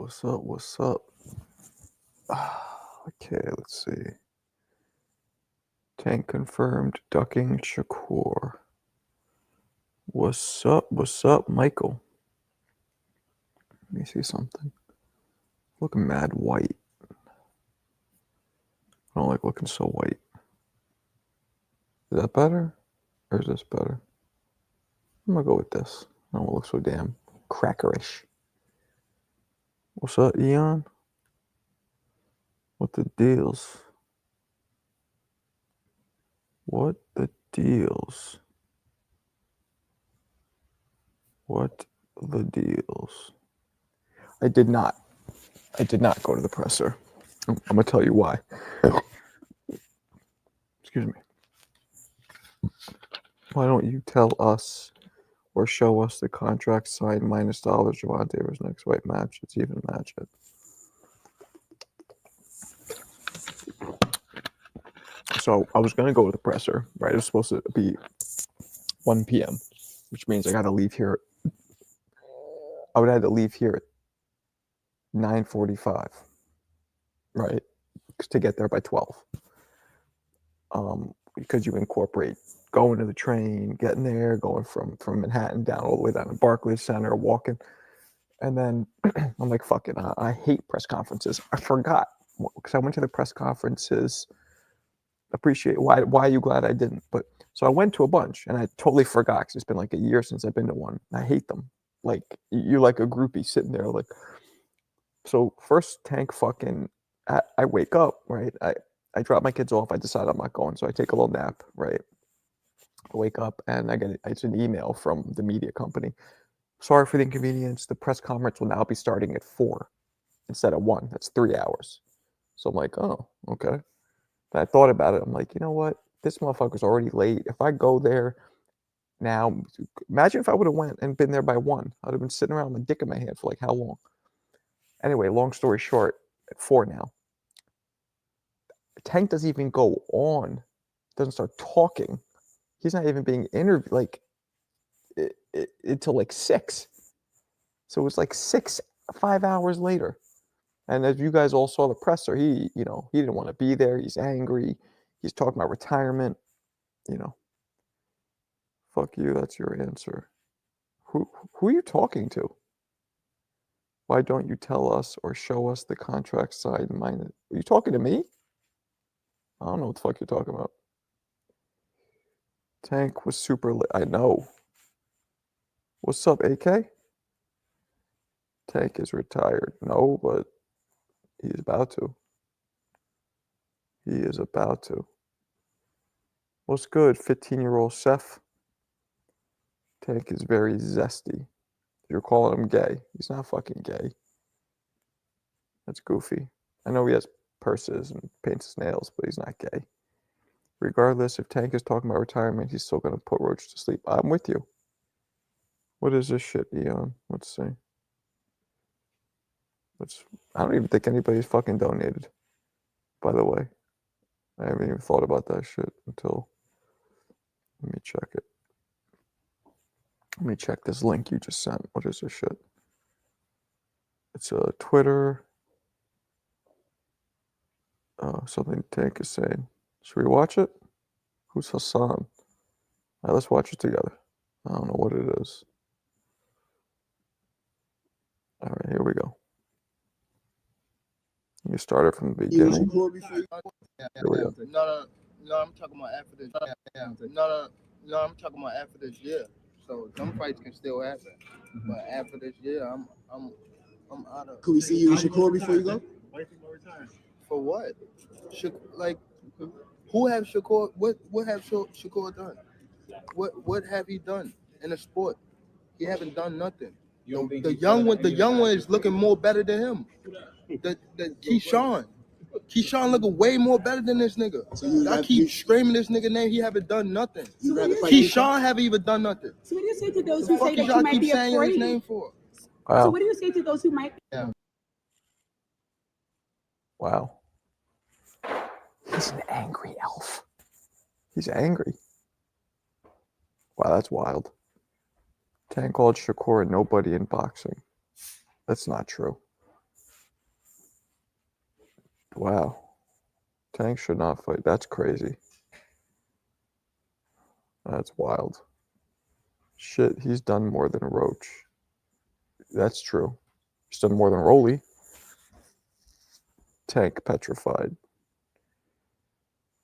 What's up? What's up? Okay, let's see. Tank confirmed. Ducking Shakur. What's up? What's up, Michael? Let me see something. Looking mad white. I don't like looking so white. Is that better? Or is this better? I'm gonna go with this. I don't look so damn crackerish. What's up, Eon? What the deals? What the deals? What the deals? I did not go to the presser. I'm gonna tell you why. Excuse me. Why don't you tell us or show us the contract signed minus dollars Javante Davis next white match? It's even match it. So I was gonna go with the presser, right? It was supposed to be 1 p.m., which means I gotta leave here. I would have to leave here at 9:45, right? To get there by 12. Because you incorporate going to the train, getting there, going from Manhattan down all the way down to Barclays Center, walking. And then I'm like, fuck it. I hate press conferences. I forgot because I went to the press conferences. Appreciate why are you glad I didn't? But so I went to a bunch and I totally forgot because it's been like a year since I've been to one. I hate them. Like you're like a groupie sitting there. Like so first Tank fucking I wake up, right? I drop my kids off. I decide I'm not going. So I take a little nap, right? I wake up and it's an email from the media company. Sorry for the inconvenience. The press conference will now be starting at 4 instead of 1. That's 3 hours. So I'm like, oh, okay. And I thought about it. I'm like, you know what? This motherfucker's already late. If I go there now, imagine if I would have went and been there by 1. I'd have been sitting around with a dick in my hand for like how long? Anyway, long story short, at 4 now. Tank doesn't even go on, doesn't start talking. He's not even being interviewed like until like 6. So it was like 5 hours later. And as you guys all saw the presser, he didn't want to be there. He's angry. He's talking about retirement. Fuck you. That's your answer. Who are you talking to? Why don't you tell us or show us the contract side? Are you talking to me? I don't know what the fuck you're talking about. Tank was super lit. I know. What's up, AK? Tank is retired. No, but he's about to. He is about to. What's good, 15-year-old chef? Tank is very zesty. You're calling him gay. He's not fucking gay. That's goofy. I know he has purses and paints his nails, but he's not gay. Regardless, if Tank is talking about retirement, he's still going to put Roach to sleep. I'm with you. What is this shit, Eon? Let's see. I don't even think anybody's fucking donated, by the way. I haven't even thought about that shit until... Let me check it. Let me check this link you just sent. What is this shit? It's a Twitter. Something Tank is saying. Should we watch it? Who's Hassan? All right, let's watch it together. I don't know what it is. All right, here we go. You start it from the beginning. Here we go. No, I'm talking about after this. No, I'm talking about after this year. So them fights can still happen, but after this year, I'm out of. Could we see you with Shakur before you go? For what? Like, who have Shakur? What have Shakur done? What have he done in the sport? He haven't done nothing. The young one is looking more better than him. The Keyshawn. Keyshawn looking way more better than this nigga. So I keep screaming this nigga name. He haven't done nothing. Keyshawn haven't even done nothing. So what do you say to those who say that you might be afraid? His name for? Wow. So what do you say to those who might? Yeah. Wow. He's an angry elf. He's angry. Wow, that's wild. Tank called Shakur a nobody in boxing. That's not true. Wow. Tank should not fight. That's crazy. That's wild. Shit, he's done more than Roach. That's true. He's done more than Rolly. Tank petrified.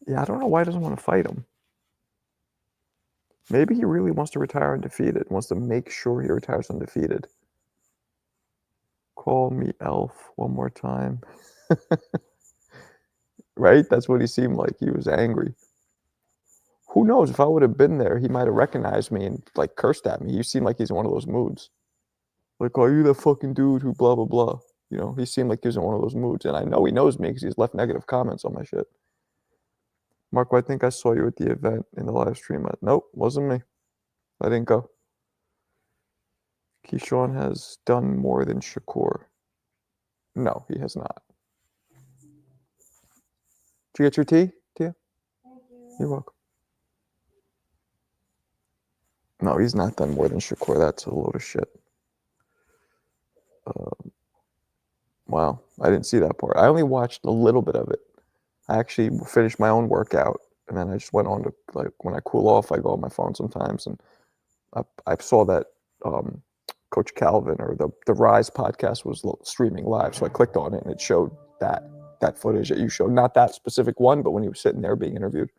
Yeah, I don't know why he doesn't want to fight him. Maybe he really wants to retire undefeated, wants to make sure he retires undefeated. Call me Elf one more time. Right? That's what he seemed like. He was angry. Who knows? If I would have been there, he might have recognized me and like cursed at me. He seemed like he's in one of those moods. Like, are you the fucking dude who blah, blah, blah? You know, he seemed like he was in one of those moods. And I know he knows me because he's left negative comments on my shit. Marco, I think I saw you at the event in the live stream. Nope, wasn't me. I didn't go. Keyshawn has done more than Shakur. No, he has not. Did you get your tea, Tia? You're welcome. No, he's not done more than Shakur. That's a load of shit. Wow, I didn't see that part. I only watched a little bit of it. I actually finished my own workout, and then I just went on to, like, when I cool off, I go on my phone sometimes, and I saw that Coach Calvin or the Rise podcast was streaming live, so I clicked on it, and it showed that footage that you showed. Not that specific one, but when he was sitting there being interviewed.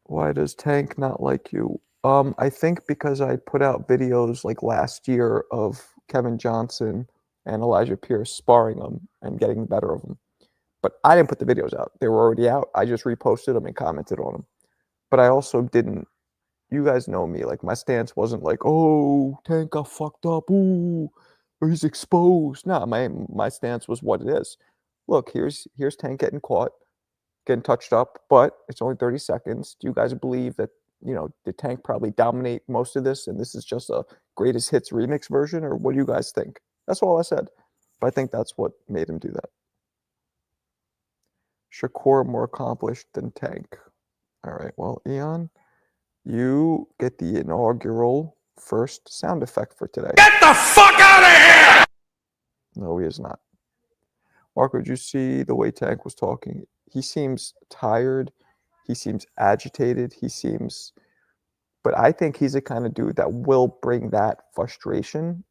Why does Tank not like you? I think because I put out videos like last year of Kevin Johnson and Elijah Pierce sparring them and getting the better of them. But I didn't put the videos out. They were already out. I just reposted them and commented on them. But I also didn't, you guys know me, like my stance wasn't like, oh, Tank got fucked up, ooh, or he's exposed. No, my stance was what it is. Look, here's Tank getting caught, getting touched up, but it's only 30 seconds. Do you guys believe that, did Tank probably dominate most of this and this is just a greatest hits remix version, or what do you guys think? That's all I said. But I think that's what made him do that. Shakur more accomplished than Tank. All right, well, Eon, you get the inaugural first sound effect for today. Get the fuck out of here! No, he is not. Marco, did you see the way Tank was talking? He seems tired. He seems agitated. But I think he's the kind of dude that will bring that frustration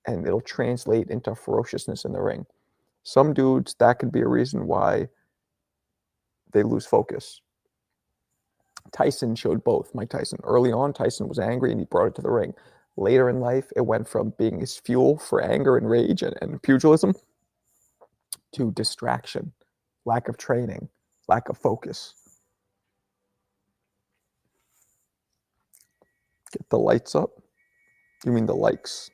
and it'll translate into ferociousness in the ring. Some dudes, that could be a reason why they lose focus. Tyson showed both. Mike Tyson. Early on, Tyson was angry and he brought it to the ring. Later in life, it went from being his fuel for anger and rage and pugilism to distraction, lack of training, lack of focus. Get the lights up. You mean the likes.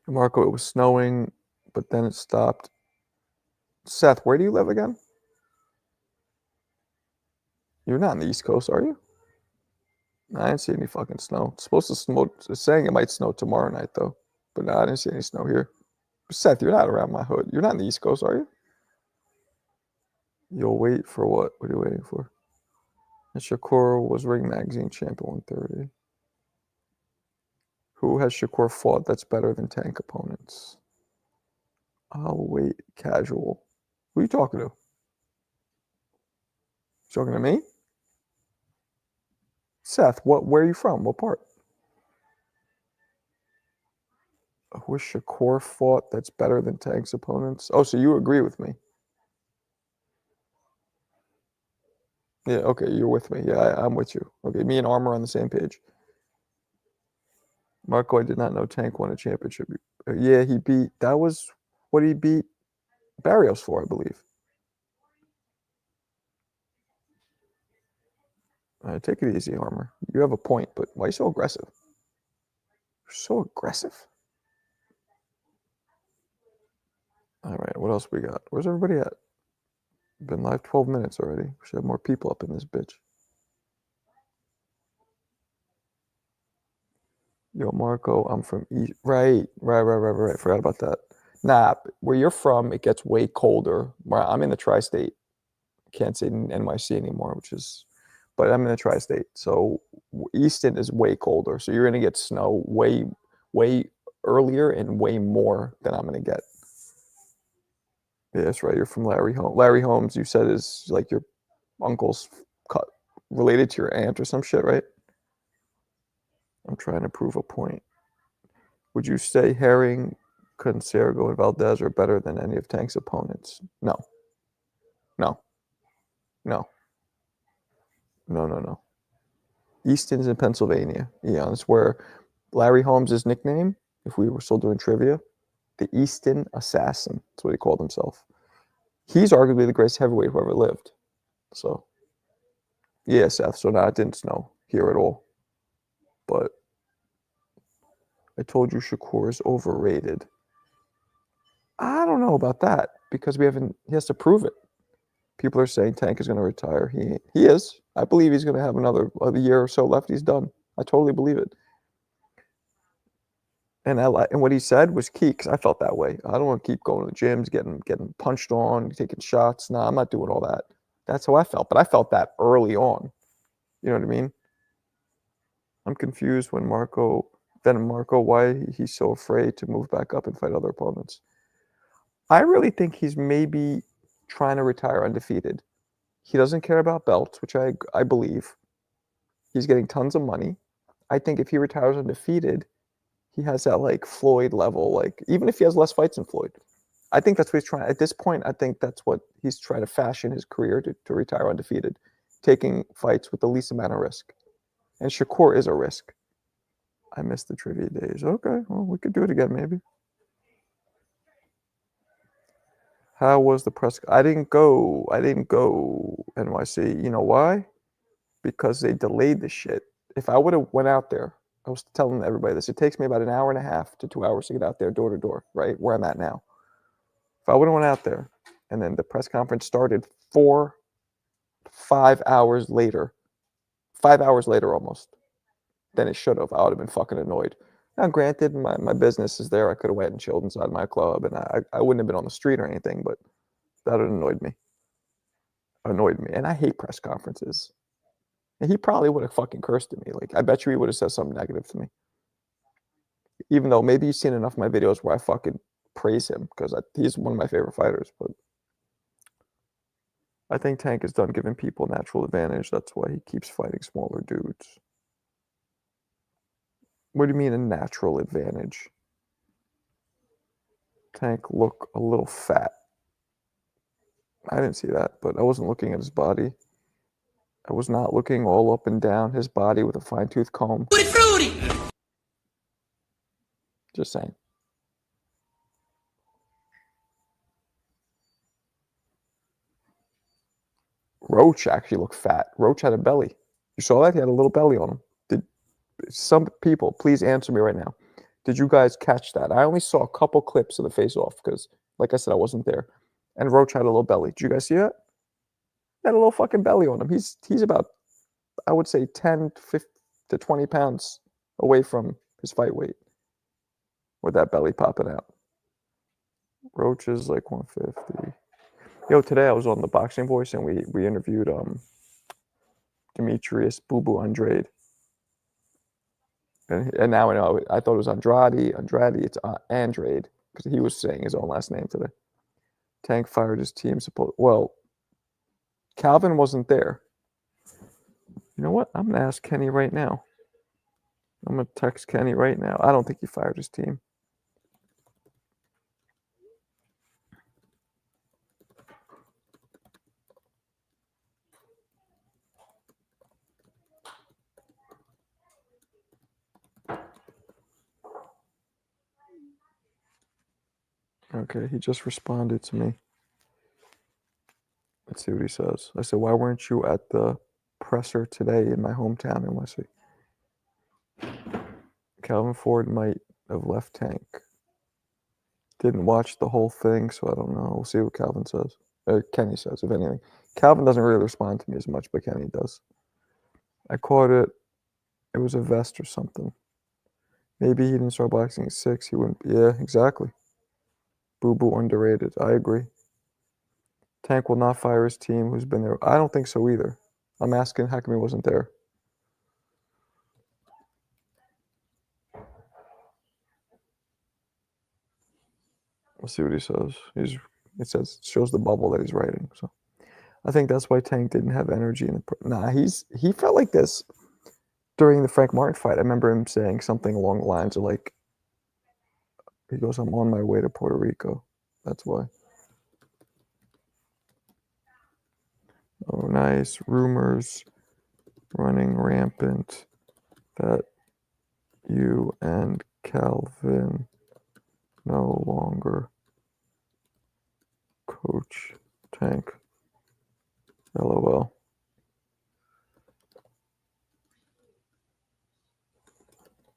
Marco, it was snowing, but then it stopped. Seth, where do you live again? You're not on the East Coast, are you? I didn't see any fucking snow. It's supposed to snow. It's saying it might snow tomorrow night, though. But no, I didn't see any snow here. Seth, you're not around my hood. You're not on the East Coast, are you? You'll wait for what? What are you waiting for? And Shakur was Ring Magazine champion 130. Who has Shakur fought that's better than Tank opponents? I'll wait. Casual. Who are you talking to? You talking to me? Seth, where are you from? What part? Who has Shakur fought that's better than Tank's opponents? Oh, so you agree with me? Yeah, okay, you're with me. Yeah, I'm with you. Okay, me and Armor on the same page. Marco, I did not know Tank won a championship. Yeah, that was what he beat Barrios for, I believe. All right, take it easy, Armor. You have a point, but why are you so aggressive? You're so aggressive. All right, what else we got? Where's everybody at? Been live 12 minutes already. We should have more people up in this bitch. Yo, Marco, I'm from East. Right. Forgot about that. Nah, where you're from, it gets way colder. I'm in the tri-state. Can't say NYC anymore, but I'm in the tri-state. So Easton is way colder. So you're going to get snow way earlier and way more than I'm gonna get. Yeah, that's right. You're from Larry Holmes. Larry Holmes, you said, is like your uncle's related to your aunt or some shit, right? I'm trying to prove a point. Would you say Herring, Consergo, and Valdez are better than any of Tank's opponents? No. No. No. No, no, no. Easton's in Pennsylvania. Eons, where Larry Holmes' nickname, if we were still doing trivia, the Easton Assassin. That's what he called himself. He's arguably the greatest heavyweight who ever lived. So, yeah, Seth. So now it didn't snow here at all. But I told you Shakur is overrated. I don't know about that because he has to prove it. People are saying Tank is going to retire. He is. I believe he's going to have another year or so left. He's done. I totally believe it. And what he said was key because I felt that way. I don't want to keep going to the gyms, getting punched on, taking shots. Nah, I'm not doing all that. That's how I felt. But I felt that early on. You know what I mean? I'm confused when Marco, why he's so afraid to move back up and fight other opponents. I really think he's maybe trying to retire undefeated. He doesn't care about belts, which I believe. He's getting tons of money. I think if he retires undefeated, he has that like Floyd level, like even if he has less fights than Floyd. I think that's what he's trying. At this point, I think that's what he's trying to fashion his career to retire undefeated, taking fights with the least amount of risk. And Shakur is a risk. I miss the trivia days. Okay, well, we could do it again maybe. How was the press? I didn't go NYC. You know why? Because they delayed the shit. If I would have went out there, I was telling everybody this, it takes me about an hour and a half to 2 hours to get out there door to door, right? Where I'm at now. If I would have went out there and then the press conference started 5 hours later, 5 hours later almost, than it should have, I would have been fucking annoyed. Now, granted, my business is there. I could have went and chilled inside my club, and I wouldn't have been on the street or anything, but that would have annoyed me. And I hate press conferences. And he probably would have fucking cursed at me. Like, I bet you he would have said something negative to me. Even though maybe you've seen enough of my videos where I fucking praise him because he's one of my favorite fighters. But I think Tank is done giving people natural advantage. That's why he keeps fighting smaller dudes. What do you mean a natural advantage? Tank look a little fat. I didn't see that, but I wasn't looking at his body. I was not looking all up and down his body with a fine-tooth comb. Fruity. Just saying. Roach actually looked fat. Roach had a belly. You saw that? He had a little belly on him. Did some people, please answer me right now. Did you guys catch that? I only saw a couple clips of the face-off because, like I said, I wasn't there. And Roach had a little belly. Did you guys see that? He had a little fucking belly on him. He's about, I would say, 10 to 20 pounds away from his fight weight with that belly popping out. Roach is like 150. Yo, today I was on the Boxing Voice and we interviewed Demetrius Boo Boo Andrade. And now I know, I thought it was Andrade. It's Andrade because he was saying his own last name today. Tank fired his team. Well, Calvin wasn't there. You know what? I'm going to ask Kenny right now. I'm going to text Kenny right now. I don't think he fired his team. Okay, he just responded to me. Let's see what he says. I said, why weren't you at the presser today in my hometown in Wesley? Calvin Ford might have left Tank. Didn't watch the whole thing, so I don't know. We'll see what Calvin says. Or Kenny says, if anything. Calvin doesn't really respond to me as much, but Kenny does. I caught it. It was a vest or something. Maybe he didn't start boxing at 6. He wouldn't. Yeah, exactly. Boo Boo underrated. I agree. Tank will not fire his team who's been there. I don't think so either. I'm asking how come he wasn't there. Let's see what he says. It shows the bubble that he's writing. So I think that's why Tank didn't have energy in the. Nah, he felt like this during the Frank Martin fight. I remember him saying something along the lines of like, he goes, "I'm on my way to Puerto Rico." That's why. Oh, nice. Rumors running rampant that you and Calvin no longer coach Tank. LOL.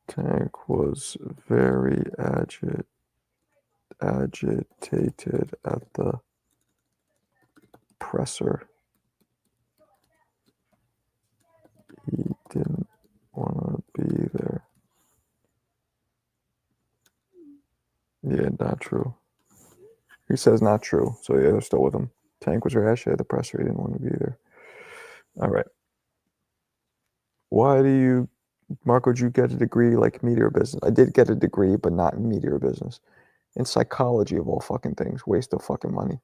Tank was very agitated at the presser. He didn't want to be there. Yeah, not true. He says not true. So yeah, they're still with him. Tank was very agitated at the presser. He didn't want to be there. All right. Why do you, Marco, did you get a degree like media or business? I did get a degree, but not in media or business. In psychology of all fucking things. Waste of fucking money.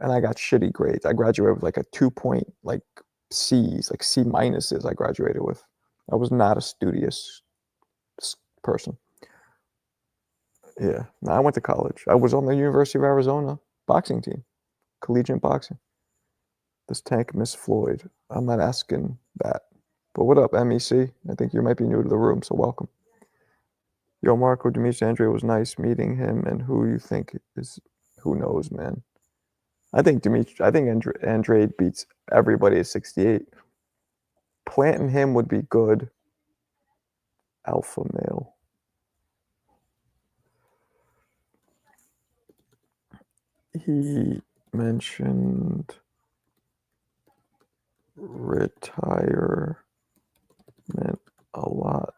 And I got shitty grades. I graduated with like a 2 point, like C's, like C minuses I graduated with. I was not a studious person. Yeah. No, I went to college. I was on the University of Arizona boxing team, collegiate boxing. This Tank Miss Floyd. I'm not asking that. But what up, MEC? I think you might be new to the room, so welcome. Yo, Marco Demetrius Andre was nice meeting him, and who you think is, who knows, man. I think Andre beats everybody at 68. Planting him would be good. Alpha male. He mentioned retirement a lot.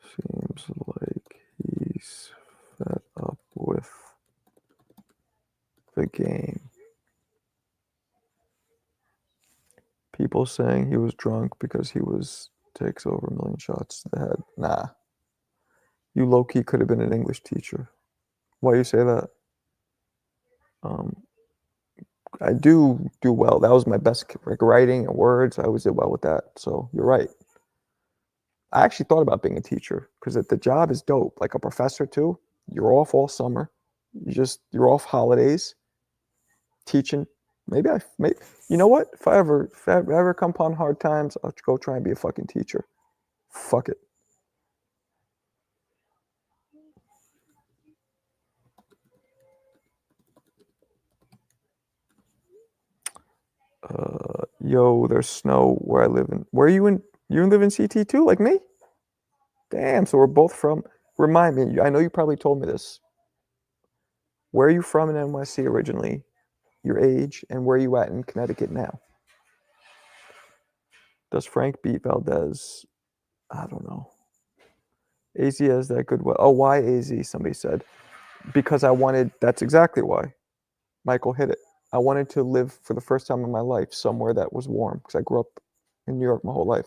Seems like he's fed up with the game. People saying he was drunk because he takes over a million shots to the head. Nah. You low-key could have been an English teacher. Why you say that? I do well. That was my best, like writing and words. I always did well with that. So you're right. I actually thought about being a teacher because the job is dope. Like a professor too. You're off all summer. You're off holidays. Teaching. Maybe you know what? If I ever come upon hard times, I'll go try and be a fucking teacher. Fuck it. Yo, there's snow where I live in. Where are you in? You live in CT too, like me? Damn, so we're both from. Remind me, I know you probably told me this. Where are you from in NYC originally? Your age, and where are you at in Connecticut now? Does Frank beat Valdez? I don't know. AZ has that good. Oh, why AZ? Somebody said. Because I wanted, that's exactly why. Michael hit it. I wanted to live for the first time in my life somewhere that was warm because I grew up in New York my whole life.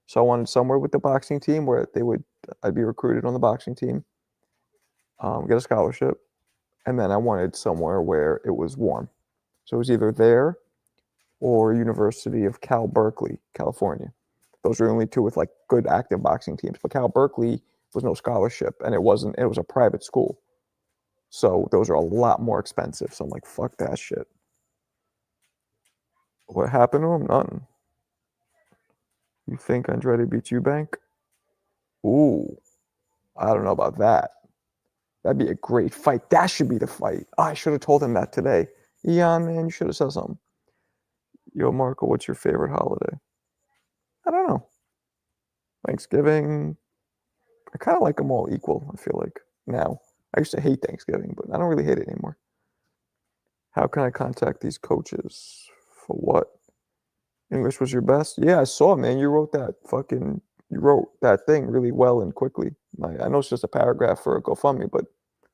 So I wanted somewhere with the boxing team where I'd be recruited on the boxing team, get a scholarship, and then I wanted somewhere where it was warm. So it was either there or University of Cal Berkeley, California. Those were the only two with like good active boxing teams. But Cal Berkeley was no scholarship, and it was a private school. So those are a lot more expensive. So I'm like, fuck that shit. What happened to him? Nothing. You think Andrade beat Eubank? Ooh, I don't know about that. That'd be a great fight. That should be the fight. Oh, I should have told him that today. Eon, man, you should have said something. Yo, Marco, what's your favorite holiday? I don't know. Thanksgiving. I kind of like them all equal, I feel like, now. I used to hate Thanksgiving, but I don't really hate it anymore. How can I contact these coaches? For what? English was your best? Yeah, I saw, man. You wrote that thing really well and quickly. I know it's just a paragraph for a GoFundMe, but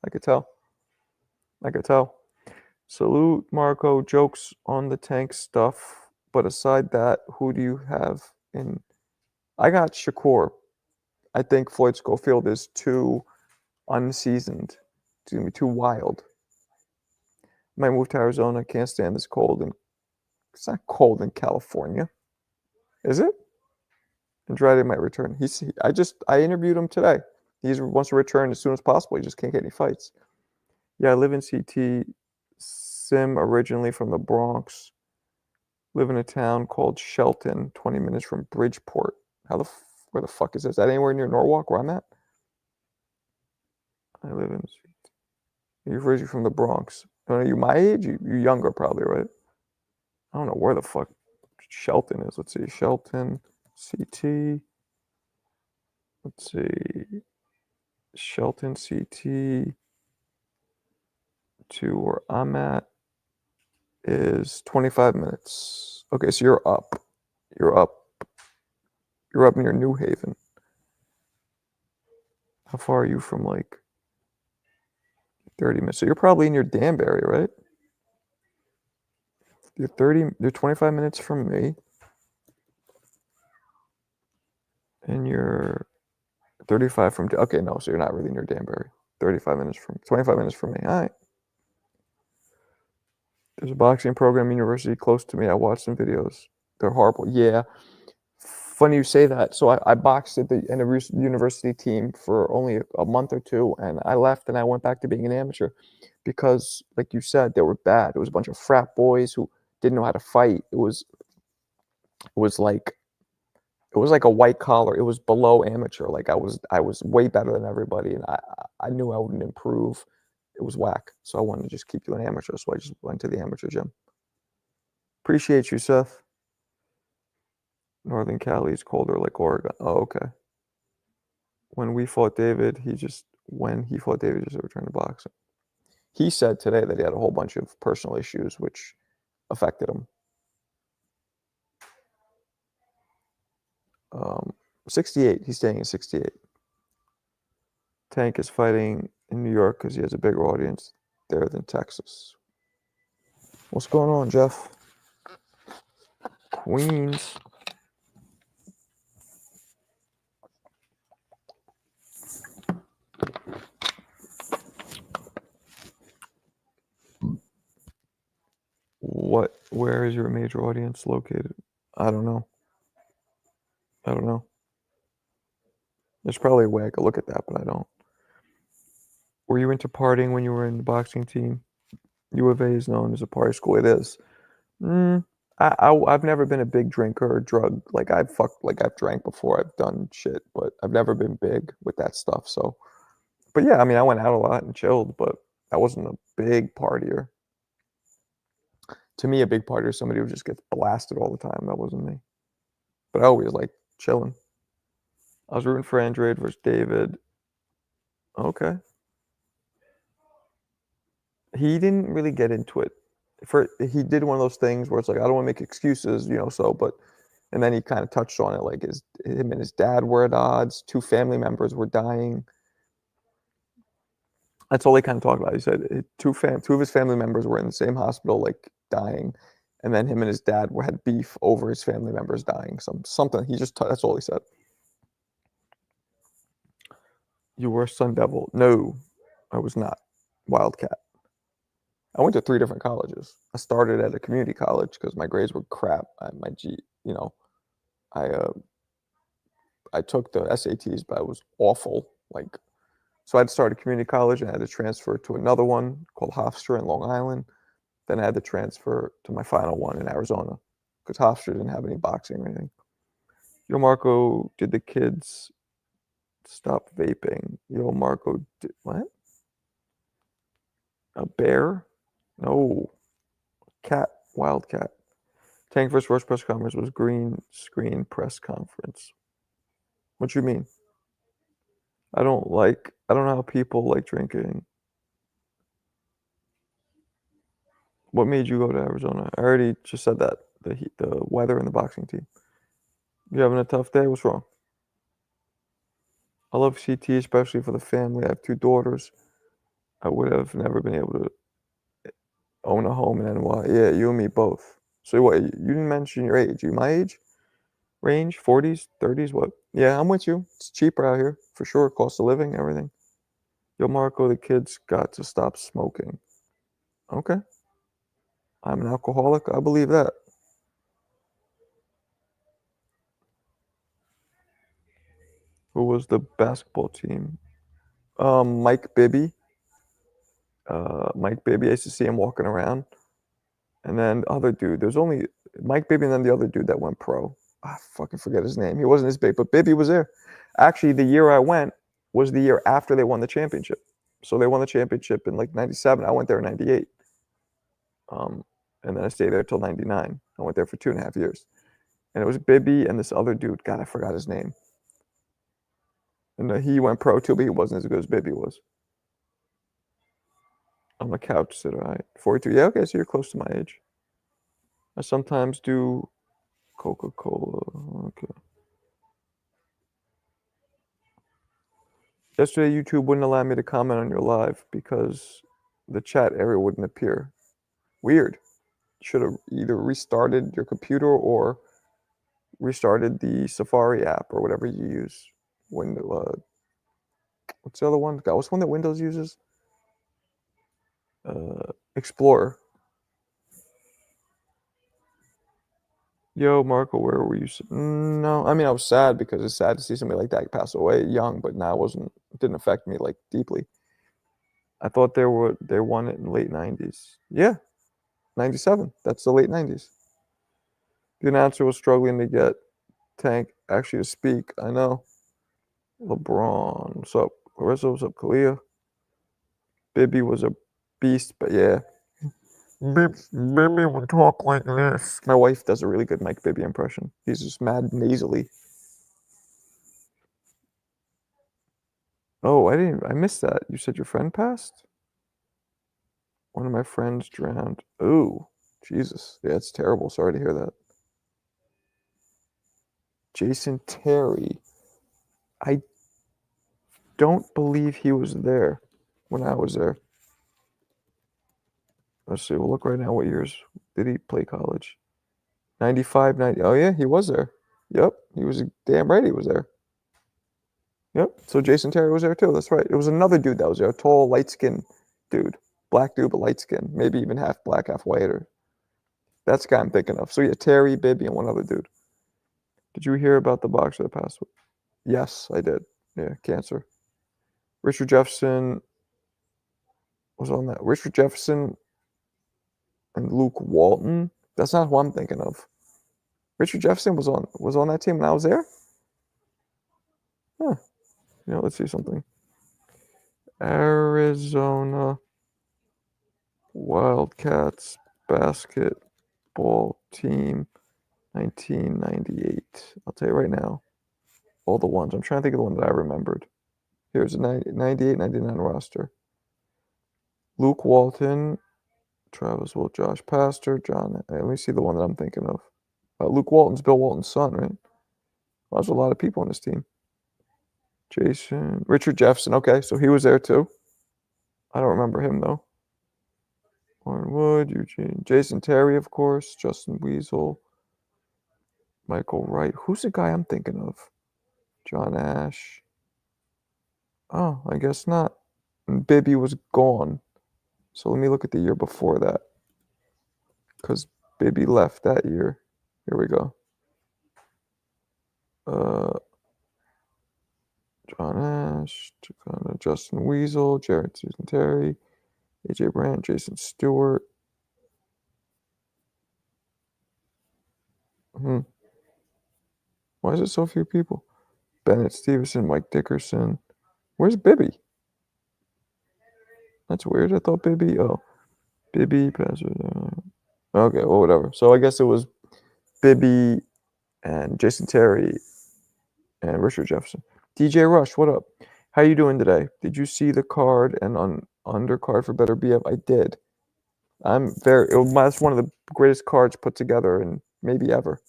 I could tell. Salute, Marco. Jokes on the Tank stuff. But aside that, who do you have in? I got Shakur. I think Floyd Schofield is too unseasoned. It's gonna be too wild. Might move to Arizona. Can't stand this cold, and it's not cold in California, is it? Andrade might return. I interviewed him today. He wants to return as soon as possible. He just can't get any fights. Yeah, I live in CT. Sim originally from the Bronx. Live in a town called Shelton, 20 minutes from Bridgeport. Where the fuck is this? Is that anywhere near Norwalk where I'm at? I live in. You're originally from the Bronx. Are you my age? You're younger probably, right? I don't know where the fuck Shelton is. Let's see. Shelton, CT. Let's see. Shelton, CT to where I'm at is 25 minutes. Okay, so you're up. You're up. You're up near New Haven. How far are you from like 30 minutes? So you're probably in your Danbury, right? You're 25 minutes from me. And you're 35 from, okay, no, so you're not really near Danbury. 25 minutes from me. All right. There's a boxing program university close to me. I watched some videos. They're horrible. Yeah. Funny you say that. So I boxed at the university team for only a month or two, and I left and I went back to being an amateur because, like you said, they were bad. It was a bunch of frat boys who didn't know how to fight. It was like a white collar. It was below amateur. Like I was way better than everybody, and I knew I wouldn't improve. It was whack. So I wanted to just keep you an amateur. So I just went to the amateur gym. Appreciate you, Seth. Northern Cali is colder like Oregon. Oh, okay. When he fought David, he just returned to boxing. He said today that he had a whole bunch of personal issues which affected him. 68. He's staying at 68. Tank is fighting in New York because he has a bigger audience there than Texas. What's going on, Jeff? Queens. Where is your major audience located? I don't know. There's probably a way I could look at that, but I don't. Were you into partying when you were in the boxing team? U of A is known as a party school. It is. I've never been a big drinker or drug. Like I've drank before. I've done shit, but I've never been big with that stuff. So, but yeah, I mean, I went out a lot and chilled, but I wasn't a big partier. To me, a big partier is somebody who just gets blasted all the time. That wasn't me. But I always like chilling. I was rooting for Andrade versus David. Okay. He didn't really get into it. He did one of those things where it's like, I don't want to make excuses, and then he kind of touched on it, like him and his dad were at odds. 2 family members were dying. That's all he kind of talked about. He said two of his family members were in the same hospital, like dying, and then him and his dad had beef over his family members dying. Something. That's all he said. You were Sun Devil? No, I was not. Wildcat. I went to 3 different colleges. I started at a community college because my grades were crap. I took the SATs, but I was awful. So I had to start a community college, and I had to transfer to another one called Hofstra in Long Island. Then I had to transfer to my final one in Arizona because Hofstra didn't have any boxing or anything. Yo, Marco, did the kids stop vaping? Yo, Marco, what? A bear? No. Cat. Wildcat. Tank vs. Roach press conference was green screen press conference. What you mean? I don't know how people like drinking. What made you go to Arizona? I already just said that. The heat, the weather, and the boxing team. You having a tough day? What's wrong? I love CT, especially for the family. I have 2 daughters. I would have never been able to own a home in NY. Yeah, you and me both. So what? You didn't mention your age. You my age? Range? 40s? 30s? What? Yeah, I'm with you. It's cheaper out here for sure. Cost of living, everything. Yo, Marco, the kids got to stop smoking. Okay. I'm an alcoholic. I believe that. Who was the basketball team? Mike Bibby. Mike Bibby. I used to see him walking around. And then the other dude. There's only Mike Bibby and then the other dude that went pro. I fucking forget his name. He wasn't as big, but Bibby was there. Actually, the year I went was the year after they won the championship. So they won the championship in like 97. I went there in 98. And then I stayed there till 99. I went there for 2.5 years. And it was Bibby and this other dude. God, I forgot his name. And he went pro too, but he wasn't as good as Bibby was. I'm a couch sitter. All right. 42. Yeah, okay, so you're close to my age. I sometimes do Coca-Cola. Okay. Yesterday, YouTube wouldn't allow me to comment on your live because the chat area wouldn't appear. Weird. Should have either restarted your computer or restarted the Safari app or whatever you use. What's the other one? God, what's one that Windows uses? Explorer. Yo, Marco, where were you? No, I mean, I was sad because it's sad to see somebody like that pass away young, but now it didn't affect me like deeply. I thought they won it in the late 90s. Yeah, 97. That's the late 90s. The announcer was struggling to get Tank actually to speak. I know. LeBron, what's up? Larissa, what's up? Kalia. Bibby was a beast, but yeah. Bibby would talk like this. My wife does a really good Mike Bibby impression. He's just mad nasally. Oh, I missed that. You said your friend passed? One of my friends drowned. Oh, Jesus. Yeah, it's terrible. Sorry to hear that. Jason Terry. I don't believe he was there when I was there. Let's see. We'll look right now. What years did he play college? 95, 90. Oh, yeah, he was there. Yep. He was damn right he was there. Yep. So Jason Terry was there too. That's right. It was another dude that was there. A tall, light-skinned dude. Black dude, but light-skinned. Maybe even half black, half white. Or that's the guy I'm thinking of. So yeah, Terry, Bibby, and one other dude. Did you hear about the boxer that passed away? Yes, I did. Yeah, cancer. Richard Jefferson was on that. Richard Jefferson and Luke Walton. That's not who I'm thinking of. Richard Jefferson was on that team when I was there? Huh. You know, let's see something. Arizona Wildcats basketball team 1998. I'll tell you right now. All the ones. I'm trying to think of the one that I remembered. Here's a 98, 99 roster. Luke Walton, Travis Will, Josh Pastor, John. Let me see the one that I'm thinking of. Luke Walton's Bill Walton's son, right? Well, there's a lot of people on this team. Jason, Richard Jefferson. Okay, so he was there too. I don't remember him though. Warren Wood, Eugene, Jason Terry, of course, Justin Weasel, Michael Wright. Who's the guy I'm thinking of? John Ash. Oh, I guess not. And Bibby was gone. So let me look at the year before that. Because Bibby left that year. Here we go. John Ash, Justin Weasel, Jared Susan Terry, AJ Brandt, Jason Stewart. Why is it so few people? Bennett Stevenson, Mike Dickerson. Where's Bibby? That's weird. I thought Bibby. Oh, Bibby. Okay, well, whatever. So I guess it was Bibby and Jason Terry and Richard Jefferson. DJ Rush, what up? How you doing today? Did you see the card and undercard for Better BF? I did. That's one of the greatest cards put together in maybe ever.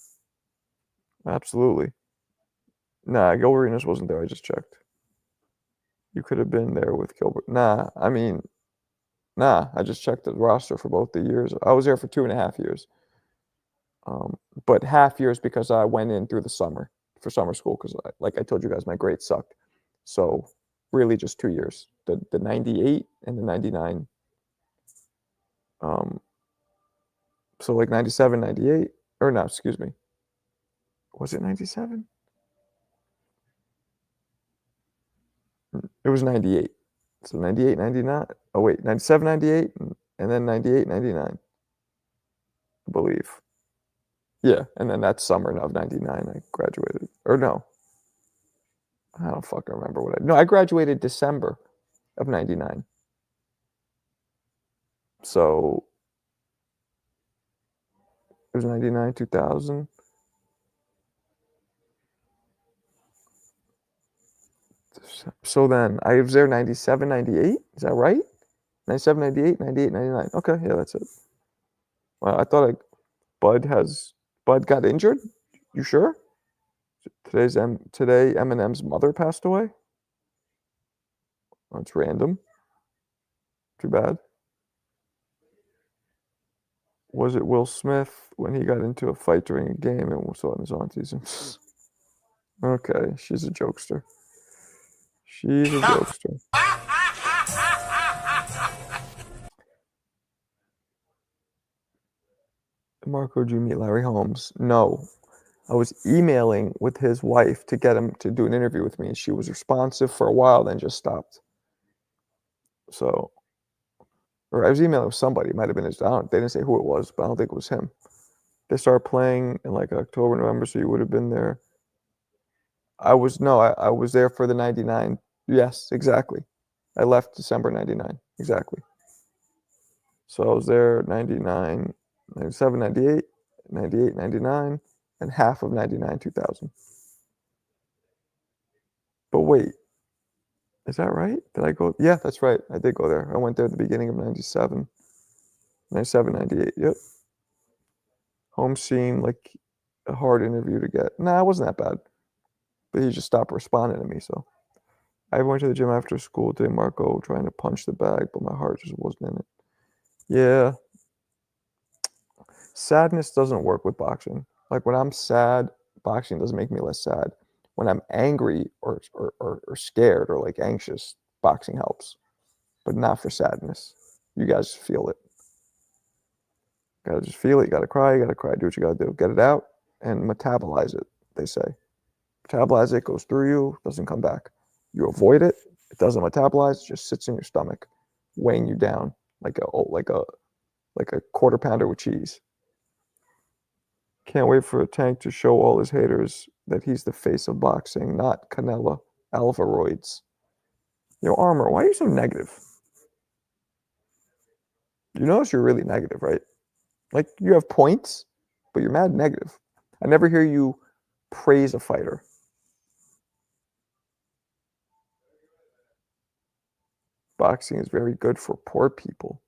Absolutely. Nah, Gilbert Arenas wasn't there. I just checked. You could have been there with Gilbert. Nah, I just checked the roster for both the years. I was there for 2.5 years. But half years because I went in through the summer for summer school because, like I told you guys, my grades sucked. So really just 2 years. the 98 and the 99. So like 97, 98, or no, excuse me. Was it 97? It was 98. So 98, 99. Oh, wait, 97, 98, and then 98, 99, I believe. Yeah, and then that summer of 99, I graduated. Or no, I don't fucking remember what I graduated December of 99. So it was 99, 2000. So then I was there 97, 98. Is that right? 97, 98, 98, 99. Okay, yeah, that's it. Well, I thought Bud got injured. You sure? Today Eminem's mother passed away. That's random. Too bad. Was it Will Smith when he got into a fight during a game and saw his aunties? Okay, she's a jokester. She's a jokester. Marco, did you meet Larry Holmes? No. I was emailing with his wife to get him to do an interview with me, and she was responsive for a while, then just stopped. So, or I was emailing with somebody. It might have been his. They didn't say who it was, but I don't think it was him. They started playing in like October, November, so you would have been there. I was there for the 99. Yes, exactly. I left December 99. Exactly. So I was there 99, 97, 98, 98, 99, and half of 99, 2000. But wait, is that right? Did I go? Yeah, that's right. I did go there. I went there at the beginning of 97, 97, 98. Yep. Home seemed like a hard interview to get. Nah, it wasn't that bad. But he just stopped responding to me, so. I went to the gym after school today, Marco, trying to punch the bag, but my heart just wasn't in it. Yeah. Sadness doesn't work with boxing. Like when I'm sad, boxing doesn't make me less sad. When I'm angry or scared or like anxious, boxing helps. But not for sadness. You guys feel it. You gotta just feel it. You gotta cry. Do what you gotta do. Get it out and metabolize it, they say. Metabolize it, goes through you, doesn't come back. You avoid it, it doesn't metabolize, it just sits in your stomach, weighing you down like a quarter pounder with cheese. Can't wait for Tank to show all his haters that he's the face of boxing, not Canelo Alvaroids. Yo, Armor, why are you so negative? You notice you're really negative, right? Like you have points, but you're mad negative. I never hear you praise a fighter. Boxing is very good for poor people.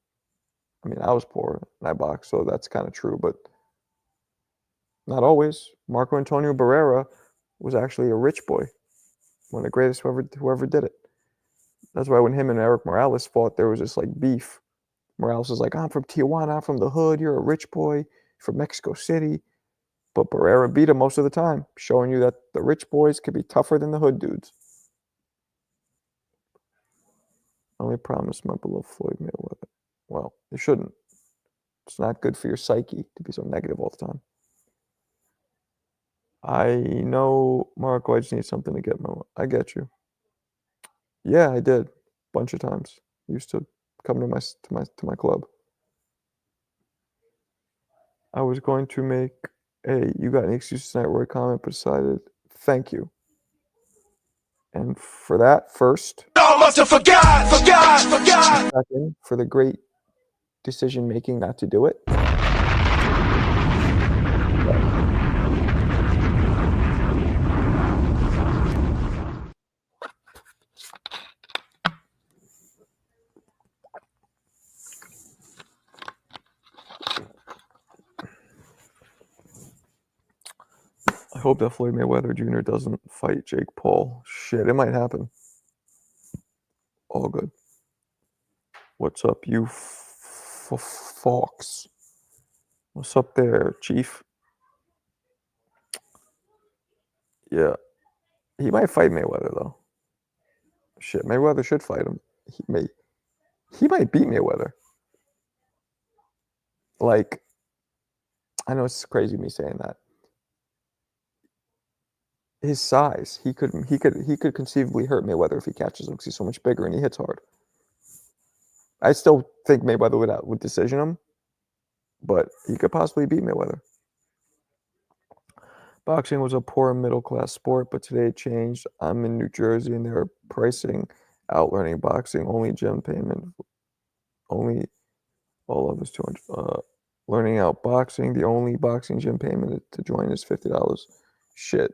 I mean, I was poor and I boxed, so that's kind of true, but not always. Marco Antonio Barrera was actually a rich boy, one of the greatest whoever did it. That's why when him and Eric Morales fought, there was this like beef. Morales was like, I'm from Tijuana, I'm from the hood, you're a rich boy from Mexico City. But Barrera beat him most of the time, showing you that the rich boys could be tougher than the hood dudes. Only promise my beloved Floyd Mayweather. Well, you shouldn't. It's not good for your psyche to be so negative all the time. I know, Marco, I just need something to get I get you. Yeah, I did. Bunch of times. Used to come to my club. I was going to make a you got any excuses tonight, Roy comment, but decided thank you. And for that, first, I must have forgot. second, for the great decision making not to do it. I hope that Floyd Mayweather Jr. doesn't fight Jake Paul. Shit, it might happen. All good. What's up, you Fox? What's up there, Chief? Yeah. He might fight Mayweather, though. Shit, Mayweather should fight him. he might beat Mayweather. Like, I know it's crazy me saying that. His size, he could conceivably hurt Mayweather if he catches him because he's so much bigger and he hits hard. I still think Mayweather would decision him, but he could possibly beat Mayweather. Boxing was a poor middle-class sport, but today it changed. I'm in New Jersey, and they're pricing out learning boxing. Only gym payment. Only all others $200. Learning out boxing. The only boxing gym payment to join is $50. Shit.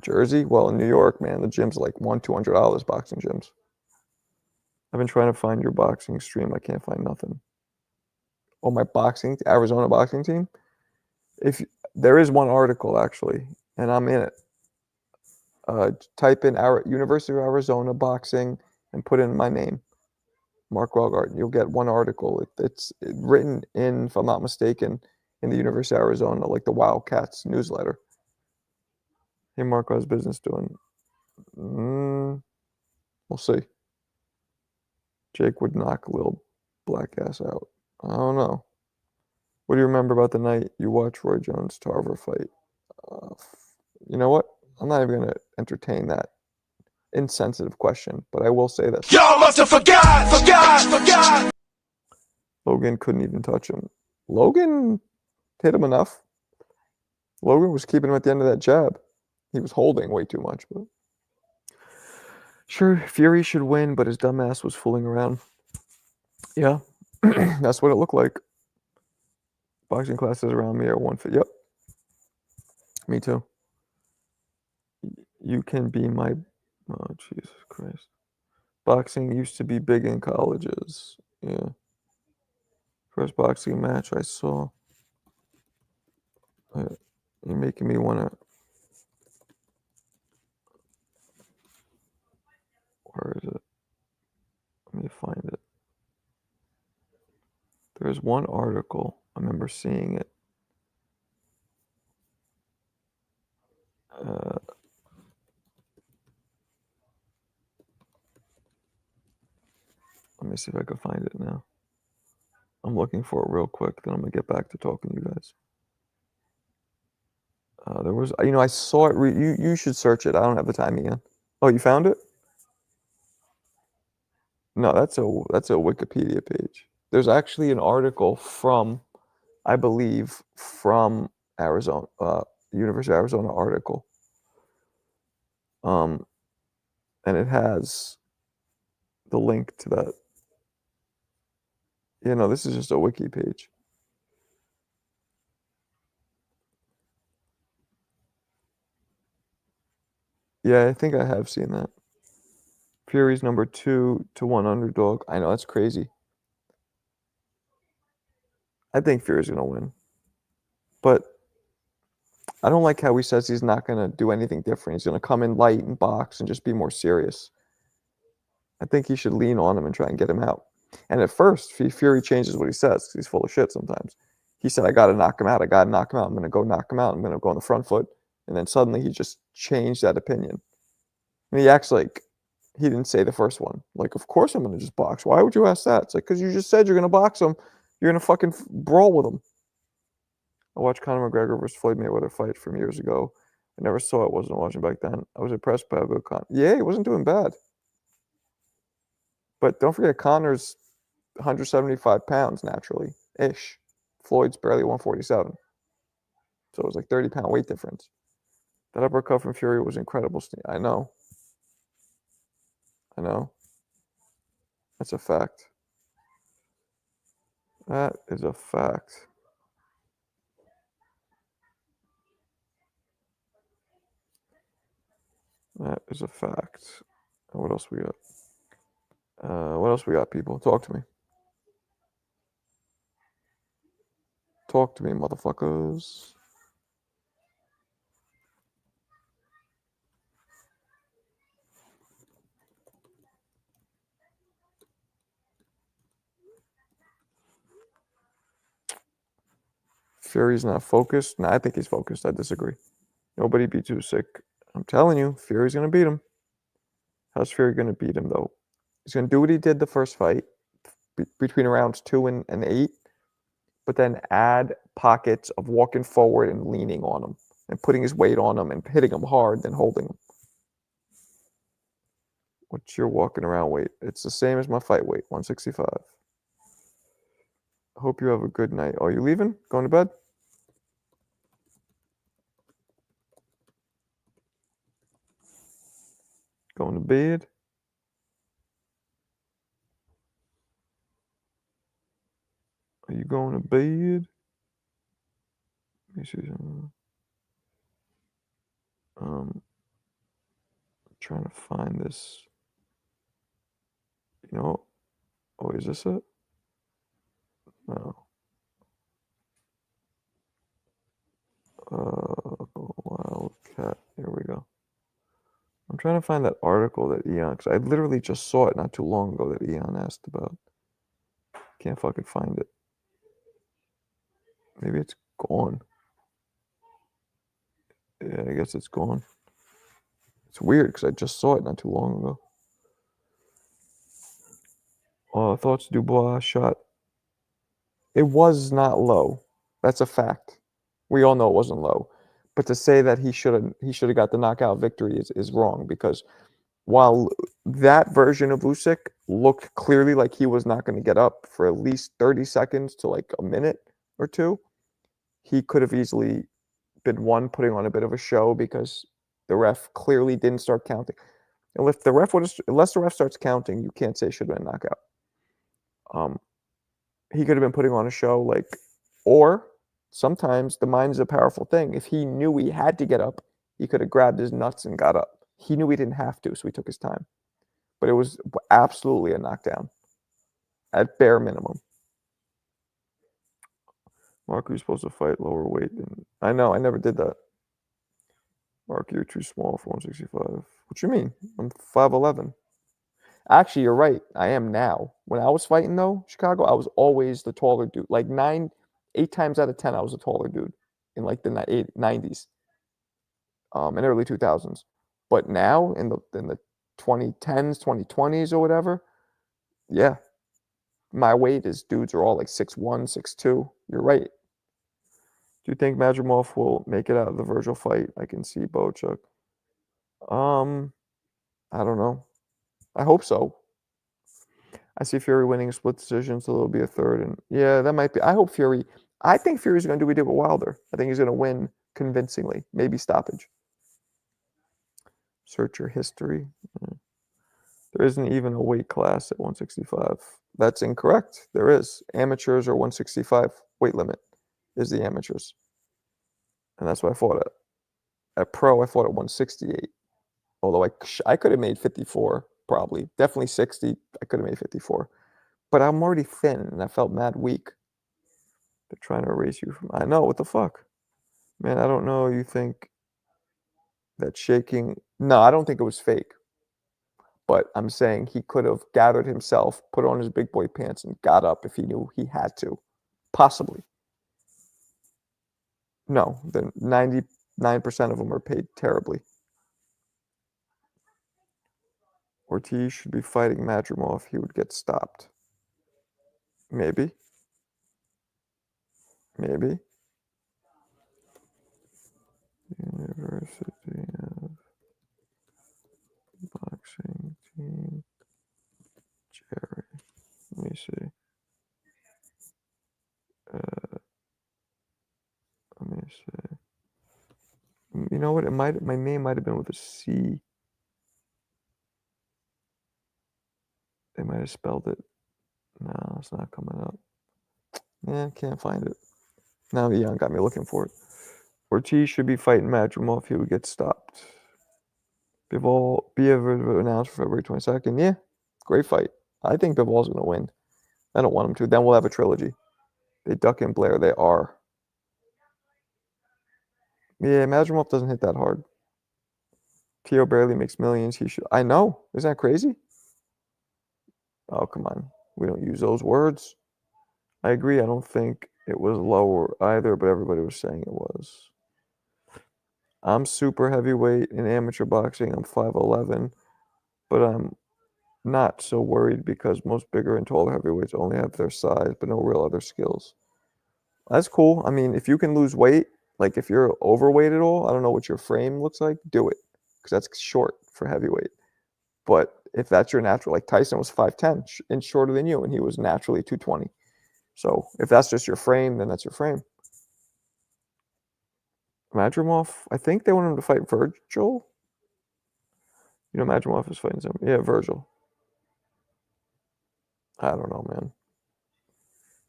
Jersey? Well, in New York, man, the gym's like $200 boxing gyms. I've been trying to find your boxing stream. I can't find nothing. Oh, my Arizona boxing team? If there is one article actually, and I'm in it. Type in our University of Arizona boxing and put in my name, Mark Wellgard. You'll get one article. It's written in, if I'm not mistaken, in the University of Arizona, like the Wildcats newsletter. Hey, Mark, how's business doing? We'll see. Jake would knock a little black ass out. I don't know. What do you remember about the night you watched Roy Jones Tarver fight? You know what? I'm not even going to entertain that insensitive question, but I will say this. Y'all must have forgot. Logan couldn't even touch him. Logan hit him enough. Logan was keeping him at the end of that jab. He was holding way too much. But sure, Fury should win, but his dumbass was fooling around. Yeah, that's what it looked like. Boxing classes around me are 150. Yep. Me too. You can be my... Oh, Jesus Christ. Boxing used to be big in colleges. Yeah. First boxing match I saw. You're making me want to... Where is it? Let me find it. There's one article. I remember seeing it. Let me see if I can find it now. I'm looking for it real quick, then I'm going to get back to talking to you guys. There was, I saw it. You should search it. I don't have the time again. Oh, you found it? No, that's a Wikipedia page. There's actually an article from, I believe, from Arizona, University of Arizona article. And it has the link to that. No, this is just a wiki page. Yeah, I think I have seen that. Fury's number 2-1 underdog. I know, that's crazy. I think Fury's going to win. But I don't like how he says he's not going to do anything different. He's going to come in light and box and just be more serious. I think he should lean on him and try and get him out. And at first, Fury changes what he says because he's full of shit sometimes. He said, I got to knock him out. I got to knock him out. I'm going to go knock him out. I'm going to go on the front foot. And then suddenly he just changed that opinion. And he acts like he didn't say the first one. Like, of course I'm going to just box. Why would you ask that? It's like, because you just said you're going to box him. You're going to fucking brawl with him. I watched Conor McGregor versus Floyd Mayweather fight from years ago. I never saw it. Wasn't watching back then. I was impressed by how good Conor. Yeah, he wasn't doing bad. But don't forget, Conor's 175 pounds naturally-ish. Floyd's barely 147. So it was like 30-pound weight difference. That uppercut from Fury was incredible. I know. That's a fact. That is a fact. That is a fact. And what else we got? What else we got, people? Talk to me. Talk to me, motherfuckers. Fury's not focused. Nah, I think he's focused. I disagree. Nobody beats Usyk. I'm telling you, Fury's going to beat him. How's Fury going to beat him, though? He's going to do what he did the first fight, between rounds 2 and 8, but then add pockets of walking forward and leaning on him, and putting his weight on him and hitting him hard, then holding him. What's your walking around weight? It's the same as my fight weight, 165. Hope you have a good night. Are you leaving? Going to bed? Going to bed? Are you going to bed? Let me see something. Trying to find this. You know, oh, is this it? No. Wildcat. Here we go. I'm trying to find that article that Eon, because I literally just saw it not too long ago that Eon asked about. Can't fucking find it. Maybe it's gone. Yeah, I guess it's gone. It's weird because I just saw it not too long ago. Thoughts Dubois shot. It was not low. That's a fact. We all know it wasn't low. But to say that he should have got the knockout victory is wrong, because while that version of Usyk looked clearly like he was not going to get up for at least 30 seconds to like a minute or two, he could have easily been putting on a bit of a show, because the ref clearly didn't start counting. Unless the ref starts counting, you can't say it should have been a knockout. He could have been putting on a show, or sometimes the mind is a powerful thing. If he knew he had to get up, he could have grabbed his nuts and got up. He knew he didn't have to, so he took his time. But it was absolutely a knockdown, at bare minimum. Mark, you're supposed to fight lower weight. I know, I never did that. Mark, you're too small for 165. What you mean? I'm 5'11". Actually, you're right. I am now. When I was fighting, though, Chicago, I was always the taller dude. Like 8 times out of 10, I was a taller dude in like the 90s, and early 2000s. But now, in the 2010s, 2020s, or whatever, yeah, my weight is dudes are all like 6'1", 6'2". You're right. Do you think Madrimov will make it out of the Virgil fight? I can see Bochuk. I don't know. I hope so. I see Fury winning a split decision, so there'll be a third. And yeah, that might be. I think Fury's going to do what he did with Wilder. I think he's going to win convincingly. Maybe stoppage. Search your history. There isn't even a weight class at 165. That's incorrect. There is. Amateurs are 165. Weight limit is the amateurs. And that's what I fought at. At pro, I fought at 168. Although I could have made 54, probably. Definitely 60. I could have made 54. But I'm already thin, and I felt mad weak. They're trying to erase you from... I know, what the fuck? Man, I don't know. You think that shaking... No, I don't think it was fake. But I'm saying he could have gathered himself, put on his big boy pants, and got up if he knew he had to. Possibly. No, then 99% of them are paid terribly. Ortiz should be fighting Madrimov. He would get stopped. Maybe. Maybe. University of Boxing Team. Jerry. Let me see. Let me see. You know what? My name might have been with a C. They might have spelled it. No, it's not coming up. Yeah, can't find it. Now Eon got me looking for it. Ortiz should be fighting Madrimov. He would get stopped. Bivol announced for February 22nd. Yeah, great fight. I think Bivol's going to win. I don't want him to. Then we'll have a trilogy. They duck in Blair. They are. Yeah, Madrimov doesn't hit that hard. Tio barely makes millions. He should. I know. Isn't that crazy? Oh, come on. We don't use those words. I agree. I don't think it was lower either, but everybody was saying it was. I'm super heavyweight in amateur boxing. I'm 5'11". but I'm not so worried because most bigger and taller heavyweights only have their size but no real other skills. That's cool. I mean, if you can lose weight, like if you're overweight at all, I don't know what your frame looks like, do it because that's short for heavyweight. But if that's your natural, like Tyson was 5'10", inch shorter than you, and he was naturally 220. So if that's just your frame, then that's your frame. Madrimov, I think they want him to fight Virgil. You know, Madrimov is fighting somebody. Yeah, Virgil. I don't know, man.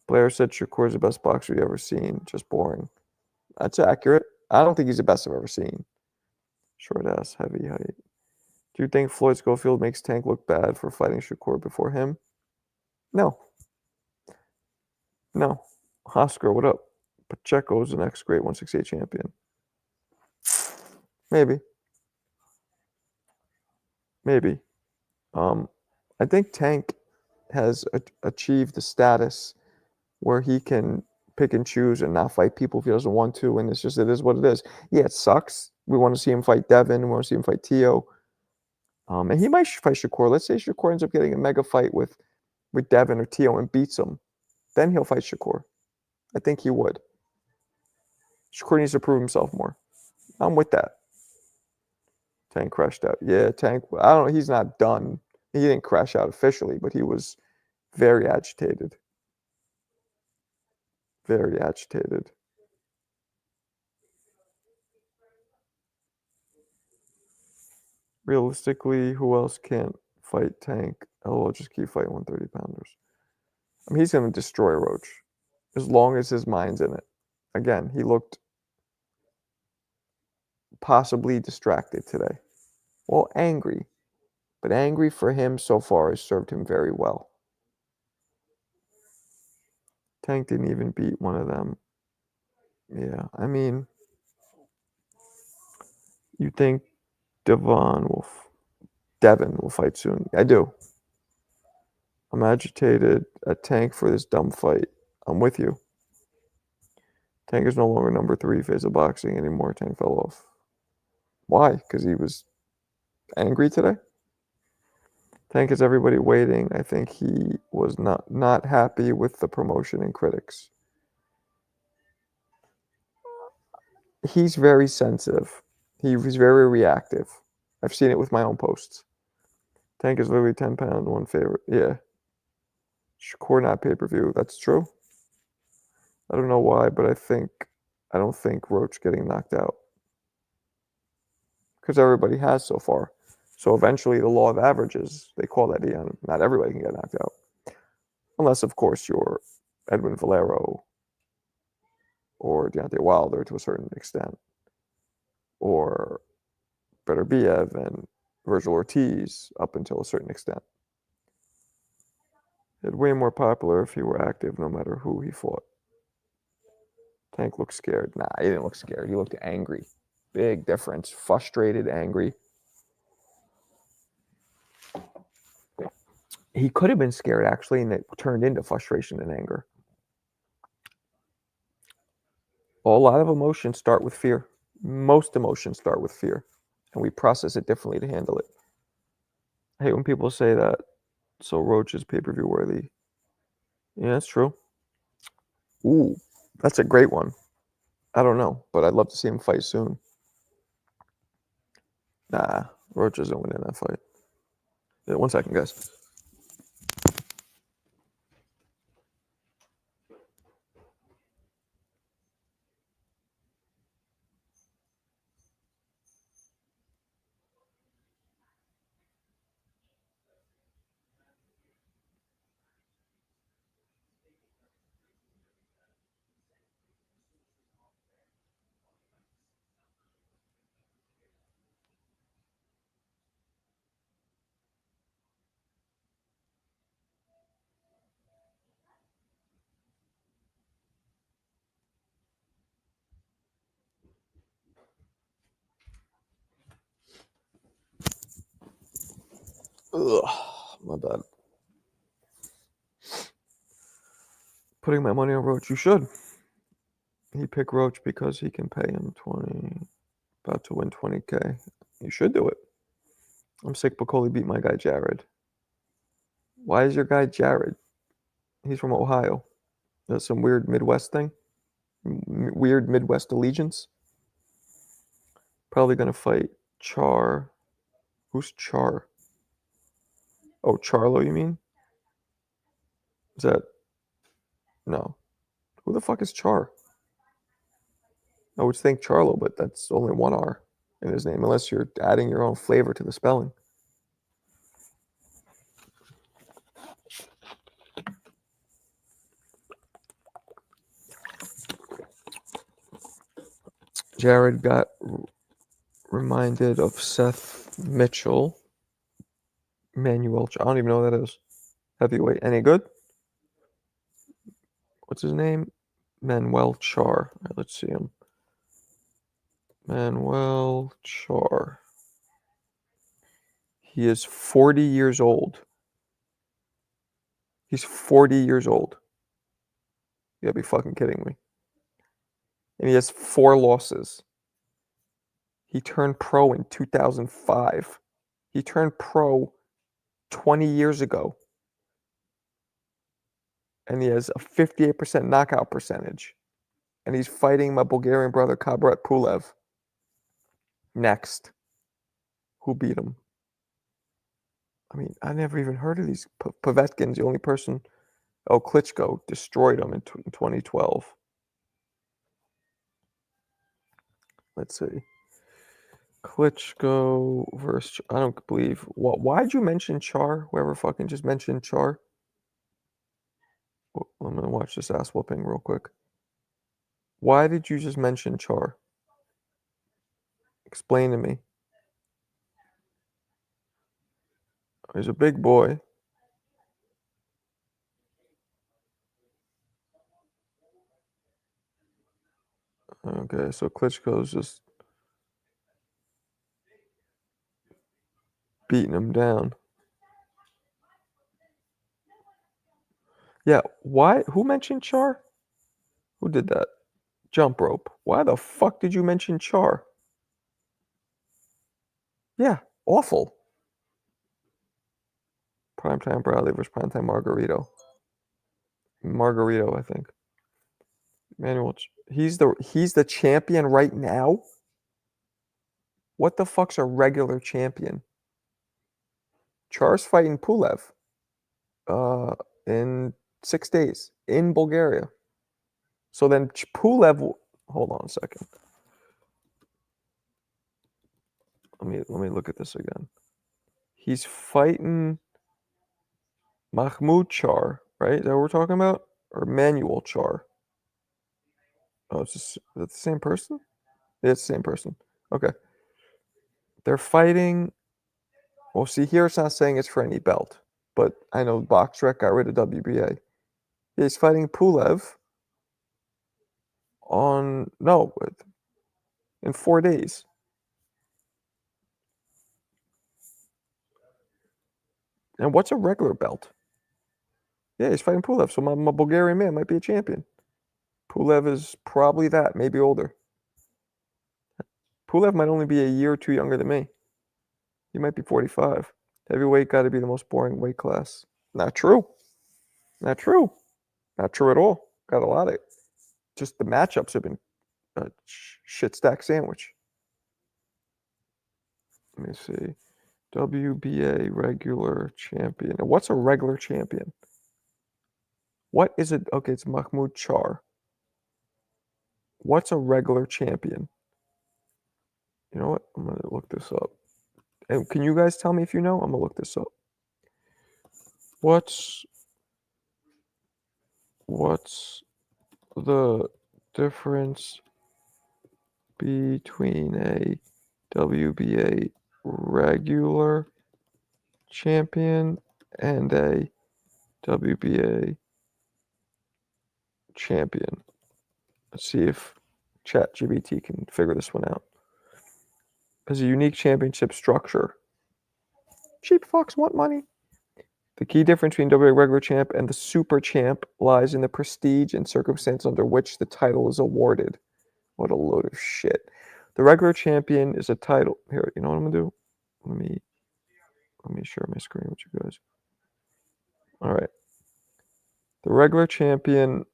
Blair said Shakur's the best boxer you ever seen. Just boring. That's accurate. I don't think he's the best I've ever seen. Short ass, heavy height. Do you think Floyd Schofield makes Tank look bad for fighting Shakur before him? No. No. Oscar, what up? Pacheco's the next great 168 champion. Maybe. Maybe. I think Tank has achieved the status where he can pick and choose and not fight people if he doesn't want to, and it is what it is. Yeah, it sucks. We want to see him fight Devin. We want to see him fight Tio. And he might fight Shakur. Let's say Shakur ends up getting a mega fight with Devin or Tio and beats him. Then he'll fight Shakur. I think he would. Shakur needs to prove himself more. I'm with that. Tank crashed out. Yeah, Tank. I don't know. He's not done. He didn't crash out officially, but he was very agitated. Very agitated. Realistically, who else can't fight Tank? Oh, just keep fighting 130 pounders. I mean, he's going to destroy Roach as long as his mind's in it. Again, he looked possibly distracted today. Well, angry. But angry for him so far has served him very well. Tank didn't even beat one of them. Yeah, I mean, you think Devin will fight soon? I do. I'm agitated at Tank for this dumb fight. I'm with you. Tank is no longer number 3 phase of boxing anymore. Tank fell off. Why? Because he was angry today? Tank is everybody waiting. I think he was not happy with the promotion and critics. He's very sensitive. He's very reactive. I've seen it with my own posts. Tank is literally 10 pounds, one favorite. Yeah. Shakur not pay-per-view. That's true. I don't know why, but I don't think Roach getting knocked out. Because everybody has so far. So eventually the law of averages, they call that, not everybody can get knocked out. Unless, of course, you're Edwin Valero or Deontay Wilder to a certain extent. Or Beterbiev and Virgil Ortiz up until a certain extent. He'd way more popular if he were active no matter who he fought. Tank looked scared. Nah, he didn't look scared. He looked angry. Big difference. Frustrated, angry. He could have been scared, actually, and it turned into frustration and anger. A lot of emotions start with fear. Most emotions start with fear, and we process it differently to handle it. I hate when people say that, so Roach is pay-per-view worthy. Yeah, that's true. Ooh, that's a great one. I don't know, but I'd love to see him fight soon. Nah, Roach isn't winning that fight. Yeah, 1 second, guys. Ugh, my bad. Putting my money on Roach. You should. He picked Roach because he can pay him 20, about to win 20K. You should do it. I'm sick Piccoli beat my guy Jared. Why is your guy Jared? He's from Ohio. That's some weird Midwest thing. Weird Midwest allegiance. Probably gonna fight Char. Who's Char? Oh, Charlo, you mean? Is that no? Who the fuck is Char? I would think Charlo, but that's only one R in his name, unless you're adding your own flavor to the spelling. Jared got reminded of Seth Mitchell. Manuel, I don't even know who that is. Heavyweight. Any good? What's his name? Manuel Char. All right, let's see him. Manuel Char. He is 40 years old. He's 40 years old. You gotta be fucking kidding me. And he has 4 losses. He turned pro in 2005. He turned pro 20 years ago. And he has a 58% knockout percentage. And he's fighting my Bulgarian brother, Kabrat Pulev. Next. Who beat him? I mean, I never even heard of these. Povetkin's the only person. Oh, Klitschko destroyed him in 2012. Let's see. Klitschko versus. I don't believe. Why'd you mention Char? Whoever fucking just mentioned Char. I'm gonna watch this ass whooping real quick. Why did you just mention Char? Explain to me. He's a big boy. Okay, so Klitschko's just beating him down. Yeah, why? Who mentioned Char? Who did that? Jump rope. Why the fuck did you mention Char? Yeah, awful. Primetime Bradley versus Primetime Margarito. Margarito, I think. Manuel, he's the champion right now. What the fuck's a regular champion? Char's fighting Pulev. In 6 days in Bulgaria. So then Pulev. Hold on a second. Let me look at this again. He's fighting Mahmoud Char, right? Is that what we're talking about? Or Manuel Char? Oh, is that the same person? Yeah, it's the same person. Okay. They're fighting. Well, see, here it's not saying it's for any belt, but I know BoxRec got rid of WBA. He's fighting Pulev in 4 days. And what's a regular belt? Yeah, he's fighting Pulev, so my Bulgarian man might be a champion. Pulev is probably that, maybe older. Pulev might only be a year or 2 younger than me. He might be 45. Heavyweight got to be the most boring weight class. Not true. Not true. Not true at all. Got a lot of it. Just the matchups have been a shit stack sandwich. Let me see. WBA regular champion. Now, what's a regular champion? What is it? Okay, it's Mahmoud Char. What's a regular champion? You know what? I'm going to look this up. And can you guys tell me if you know? I'm going to look this up. What's the difference between a WBA regular champion and a WBA champion? Let's see if ChatGPT can figure this one out. There's a unique championship structure. Cheap fucks want money. The key difference between WBA regular champ and the super champ lies in the prestige and circumstance under which the title is awarded. What a load of shit. The regular champion is a title. Here, you know what I'm going to do? Let me share my screen with you guys. All right. The regular champion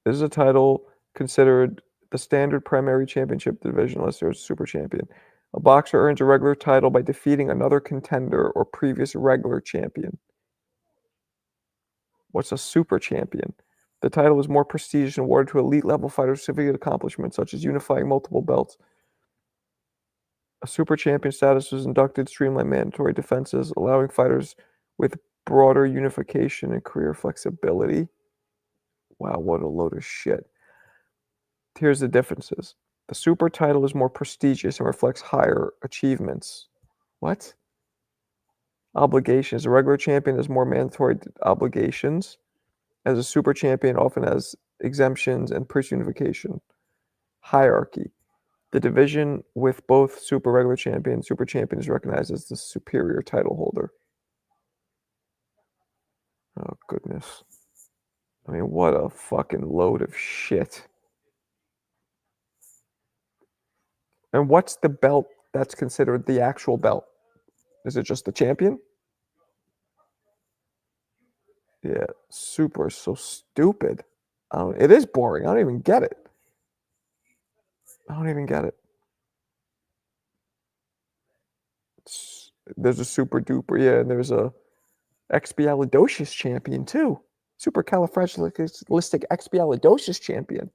is a title considered the standard primary championship division unless there's a super champion. A boxer earns a regular title by defeating another contender or previous regular champion. What's a super champion? The title is more prestigious and awarded to elite level fighters with significant accomplishments such as unifying multiple belts. A super champion status was inducted streamlined mandatory defenses, allowing fighters with broader unification and career flexibility. Wow, what a load of shit. Here's the differences. The super title is more prestigious and reflects higher achievements. What? Obligations. A regular champion has more mandatory obligations, as a super champion often has exemptions and personification. Hierarchy. The division with both super regular champion and super champion is recognized as the superior title holder. Oh, goodness. I mean, what a fucking load of shit. And what's the belt that's considered the actual belt? Is it just the champion? Yeah, super so stupid. It is boring. I don't even get it. I don't even get it. There's a super duper, yeah, and there's a expialidocious champion too. Supercalifragilisticexpialidocious champion.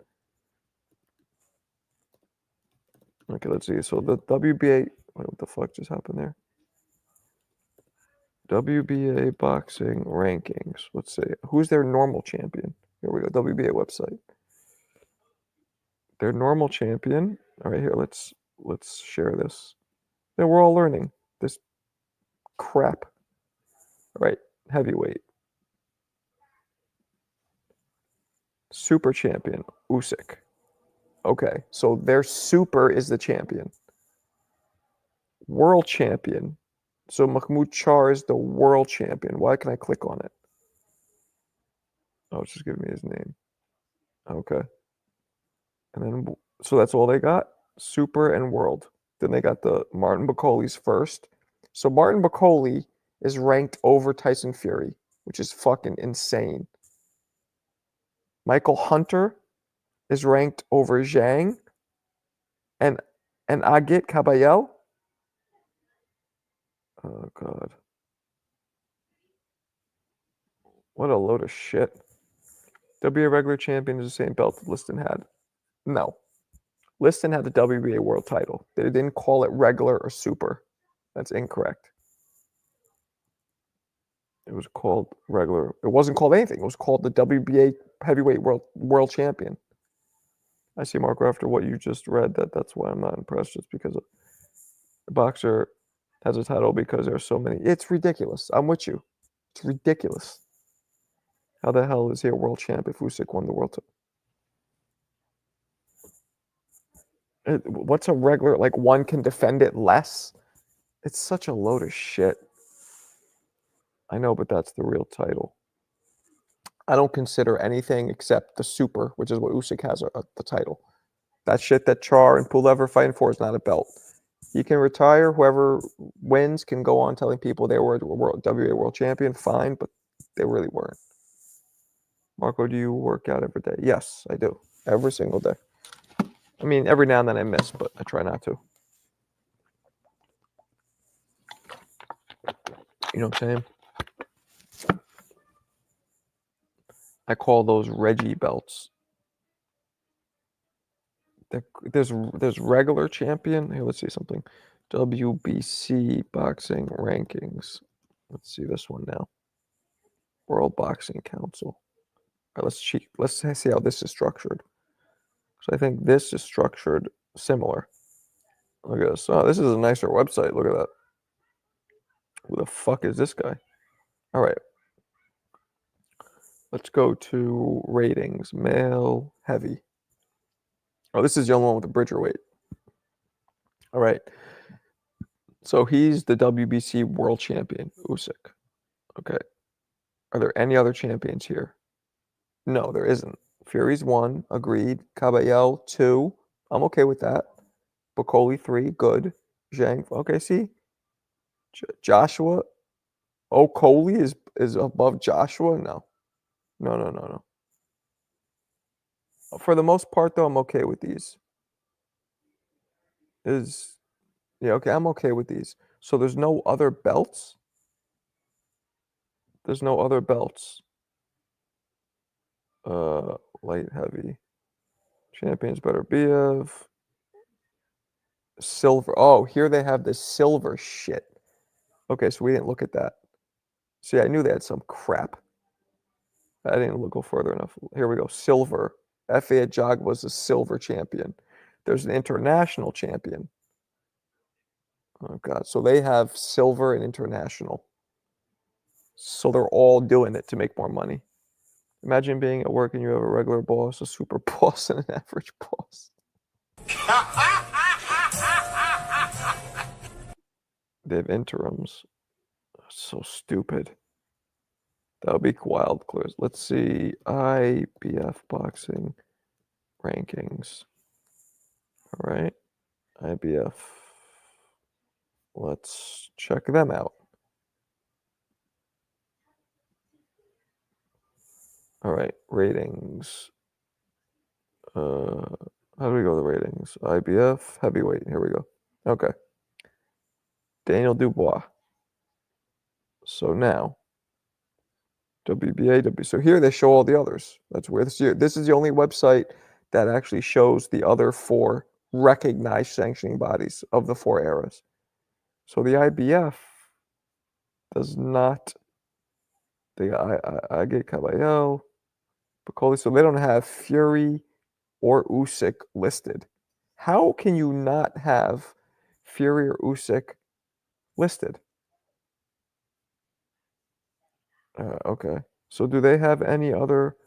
Okay, let's see. So the WBA, what the fuck just happened there? WBA boxing rankings. Let's see. Who's their normal champion? Here we go. WBA website. Their normal champion. All right, here. Let's share this. Yeah, we're all learning this crap. All right, heavyweight. Super champion, Usyk. Okay, so their super is the champion. World champion. So Mahmoud Char is the world champion. Why can I click on it? Oh, it's just giving me his name. Okay. And then, so that's all they got? Super and world. Then they got the Martin Bakoli's first. So Martin Bakoli is ranked over Tyson Fury, which is fucking insane. Michael Hunter is ranked over Zhang and Agit Kabayel. Oh, God. What a load of shit. WBA regular champion is the same belt that Liston had. No. Liston had the WBA world title. They didn't call it regular or super. That's incorrect. It was called regular. It wasn't called anything. It was called the WBA heavyweight world champion. I see, Marco, after what you just read, that's why I'm not impressed. Just because a boxer has a title because there are so many. It's ridiculous. I'm with you. It's ridiculous. How the hell is he a world champ if Usyk won the world title? What's a regular, like one can defend it less? It's such a load of shit. I know, but that's the real title. I don't consider anything except the super, which is what Usyk has the title. That shit that Char and Pulev are fighting for is not a belt. He can retire. Whoever wins can go on telling people they were WBA world champion. Fine, but they really weren't. Marco, do you work out every day? Yes, I do. Every single day. I mean, every now and then I miss, but I try not to. You know what I'm saying? I call those Reggie belts. There's regular champion. Here, let's see something. WBC boxing rankings. Let's see this one now. World Boxing Council. All right, let's see how this is structured. So I think this is structured similar. Look at this. Oh, this is a nicer website. Look at that. Who the fuck is this guy? All right. Let's go to ratings. Male heavy. Oh, this is the only one with the Bridger weight. All right. So he's the WBC world champion, Usyk. Okay. Are there any other champions here? No, there isn't. Fury's 1, agreed. Caballero 2, I'm okay with that. Bakoli 3, good. Zhang, okay, see? Joshua O'Coley is above Joshua? No. No. For the most part, though, I'm okay with these. Yeah, okay, I'm okay with these. So there's no other belts? There's no other belts. Light heavy. Champions better BF. Silver. Oh, here they have the silver shit. Okay, so we didn't look at that. See, I knew they had some crap. I didn't go further enough. Here we go. Silver. F.A. Jog was a silver champion. There's an international champion. Oh, God. So they have silver and international. So they're all doing it to make more money. Imagine being at work and you have a regular boss, a super boss, and an average boss. They have interims. So stupid. That would be wild, Clears. Let's see. IBF boxing rankings. All right. IBF. Let's check them out. All right. Ratings. How do we go with the ratings? IBF heavyweight. Here we go. Okay. Daniel Dubois. So now, WBA. So here they show all the others. That's weird. This is the only website that actually shows the other 4 recognized sanctioning bodies of the 4 eras. So the IBF does not. I get Caballero, Piccoli. So they don't have Fury or Usyk listed. How can you not have Fury or Usyk listed? Okay. So do they have any other?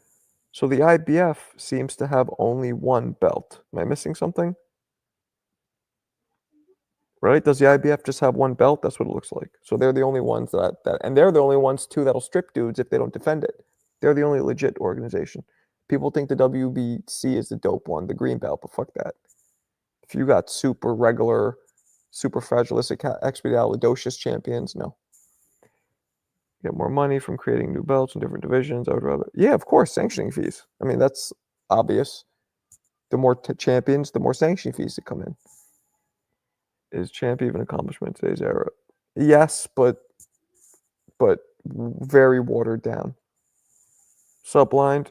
So the IBF seems to have only one belt. Am I missing something? Right? Does the IBF just have one belt? That's what it looks like. So they're the only ones that and they're the only ones too that'll strip dudes if they don't defend it. They're the only legit organization. People think the WBC is the dope one, the green belt, but fuck that. If you got super regular, super fragilistic, expedalidocious champions, no. Get more money from creating new belts in different divisions. I would rather, yeah, of course, sanctioning fees. I mean, that's obvious. The more champions, the more sanctioning fees that come in. Is champ even an accomplishment in today's era? Yes, but very watered down. Subblind.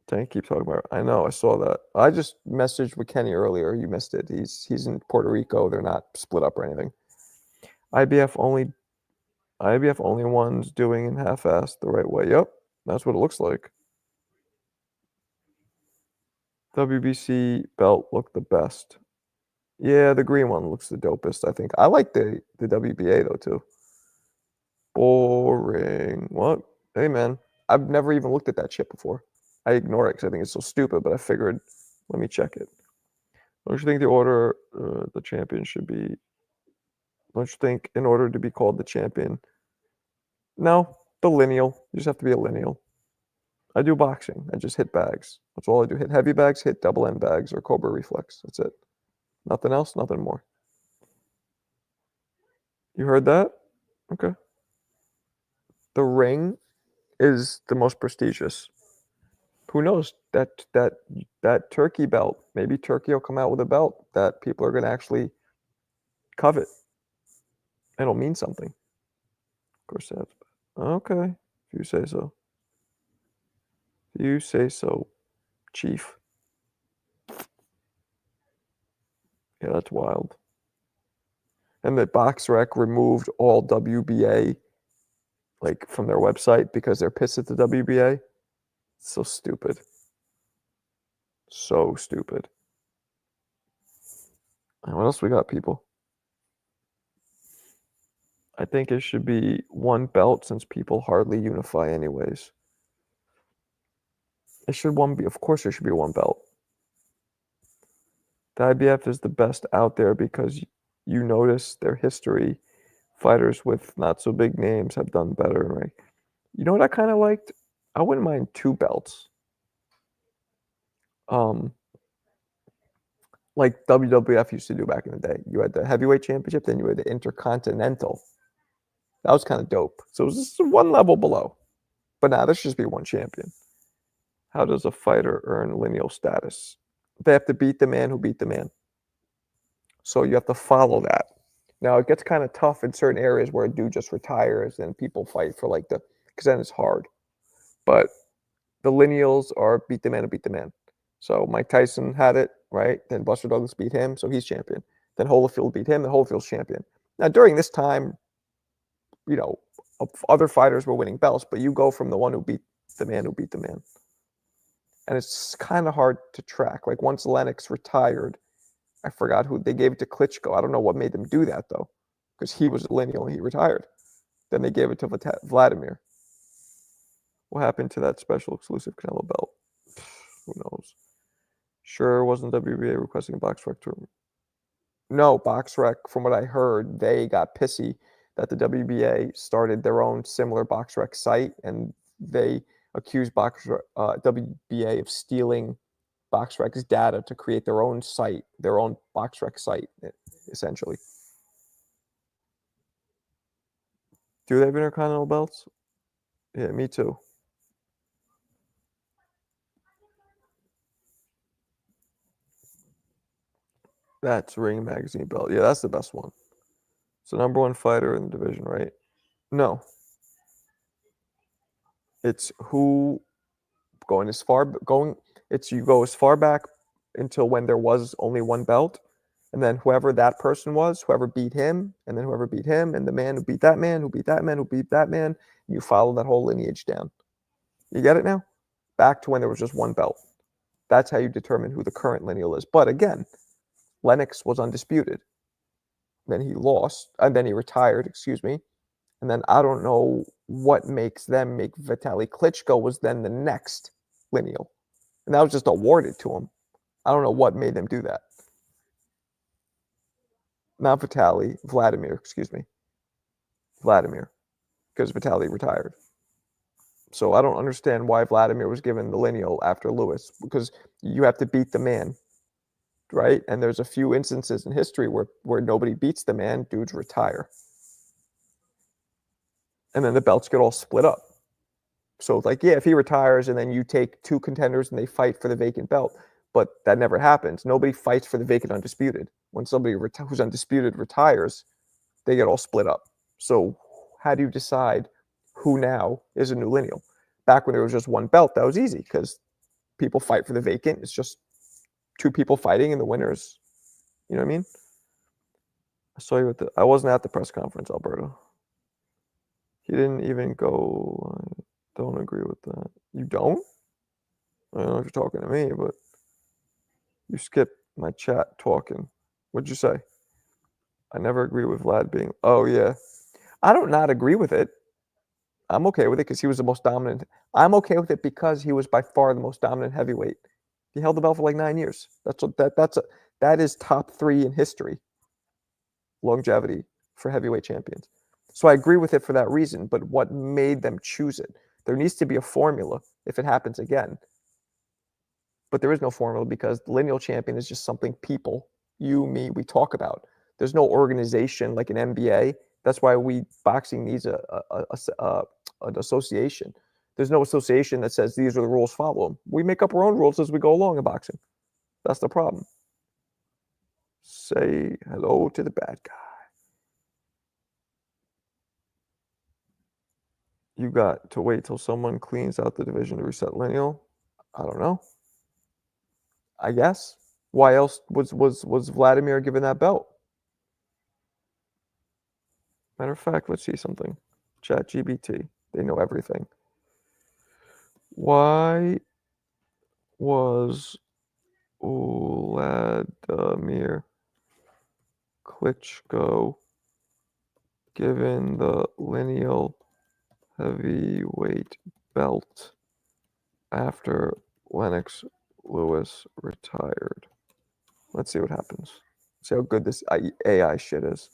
Tank keeps talking about it. I know, I saw that. I just messaged with Kenny earlier. You missed it. He's in Puerto Rico. They're not split up or anything. IBF only ones doing in half-assed the right way. Yep, that's what it looks like. WBC belt looked the best. Yeah, the green one looks the dopest, I think. I like the WBA though too. Boring. What? Hey man, I've never even looked at that shit before. I ignore it because I think it's so stupid, but I figured, let me check it. Don't you think the order the champion should be? Don't you think in order to be called the champion? No, the lineal. You just have to be a lineal. I do boxing. I just hit bags. That's all I do. Hit heavy bags, hit double end bags, or Cobra reflex. That's it. Nothing else, nothing more. You heard that? Okay. The ring is the most prestigious. Who knows? That Turkey belt, maybe Turkey will come out with a belt that people are going to actually covet. It'll mean something. Of course, that's okay. If you say so. If you say so, Chief. Yeah, that's wild. And that BoxRec removed all WBA like from their website because they're pissed at the WBA. So stupid. So stupid. And what else we got, people? I think it should be one belt since people hardly unify anyways. It should one be, of course there should be one belt. The IBF is the best out there because you notice their history. Fighters with not so big names have done better, right? You know what I kind of liked? I wouldn't mind 2 belts. Like WWF used to do back in the day. You had the heavyweight championship, then you had the intercontinental That was kind of dope. So it was just one level below. But now there should just be one champion. How does a fighter earn lineal status? They have to beat the man who beat the man. So you have to follow that. Now it gets kind of tough in certain areas where a dude just retires and people fight for like because then it's hard. But the lineals are beat the man who beat the man. So Mike Tyson had it, right? Then Buster Douglas beat him, so he's champion. Then Holyfield beat him, and Holyfield's champion. Now during this time, other fighters were winning belts, but you go from the one who beat the man who beat the man. And it's kind of hard to track. Like once Lennox retired, I forgot who they gave it to Klitschko. I don't know what made them do that though, because he was a lineal and he retired. Then they gave it to Vladimir. What happened to that special exclusive Canelo belt? Who knows? Sure, wasn't WBA requesting a box rec tournament? No, box rec. From what I heard, they got pissy that the WBA started their own similar box rec site, and they accused WBA of stealing BoxRec's data to create their own site, their own BoxRec site, essentially. Do they have Intercontinental belts? Yeah, me too. That's Ring Magazine belt. Yeah, that's the best one. So number one fighter in the division, right? No. It's who you go as far back until when there was only one belt, and then whoever that person was, whoever beat him, and then whoever beat him, and the man who beat that man, who beat that man, who beat that man, you follow that whole lineage down. You get it now? Back to when there was just one belt. That's how you determine who the current lineal is. But again, Lennox was undisputed. Then he lost, and then he retired, excuse me. And then I don't know what makes them make Vitaly Klitschko was then the next lineal. And that was just awarded to him. I don't know what made them do that. Not Vladimir, excuse me. Vladimir, because Vitaly retired. So I don't understand why Vladimir was given the lineal after Lewis, because you have to beat the man, right? And there's a few instances in history where nobody beats the man, dudes retire. And then the belts get all split up. So like, yeah, if he retires and then you take two contenders and they fight for the vacant belt, but that never happens. Nobody fights for the vacant undisputed. When somebody who's undisputed retires, they get all split up. So how do you decide who now is a new lineal? Back when there was just one belt, that was easy because people fight for the vacant. It's just two people fighting and the winners. You know what I mean? I saw you I wasn't at the press conference, Alberto. He didn't even go. I don't agree with that. You don't? I don't know if you're talking to me, but you skipped my chat talking. What'd you say? I never agree with Vlad being. Oh, yeah. I don't not agree with it. I'm okay with it because he was the most dominant. I'm okay with it because he was by far the most dominant heavyweight. He held the belt for like 9 years. That is top 3 in history. Longevity for heavyweight champions. So I agree with it for that reason, but what made them choose it? There needs to be a formula if it happens again. But there is no formula because the lineal champion is just something people, you, me, we talk about. There's no organization like an NBA. That's why boxing needs an association. There's no association that says these are the rules, follow them. We make up our own rules as we go along in boxing. That's the problem. Say hello to the bad guy. You got to wait till someone cleans out the division to reset lineal. I don't know. I guess. Why else was Vladimir given that belt? Matter of fact, let's see something. ChatGPT. They know everything. Why was Vladimir Klitschko given the lineal heavyweight belt after Lennox Lewis retired? Let's see what happens. See how good this AI shit is.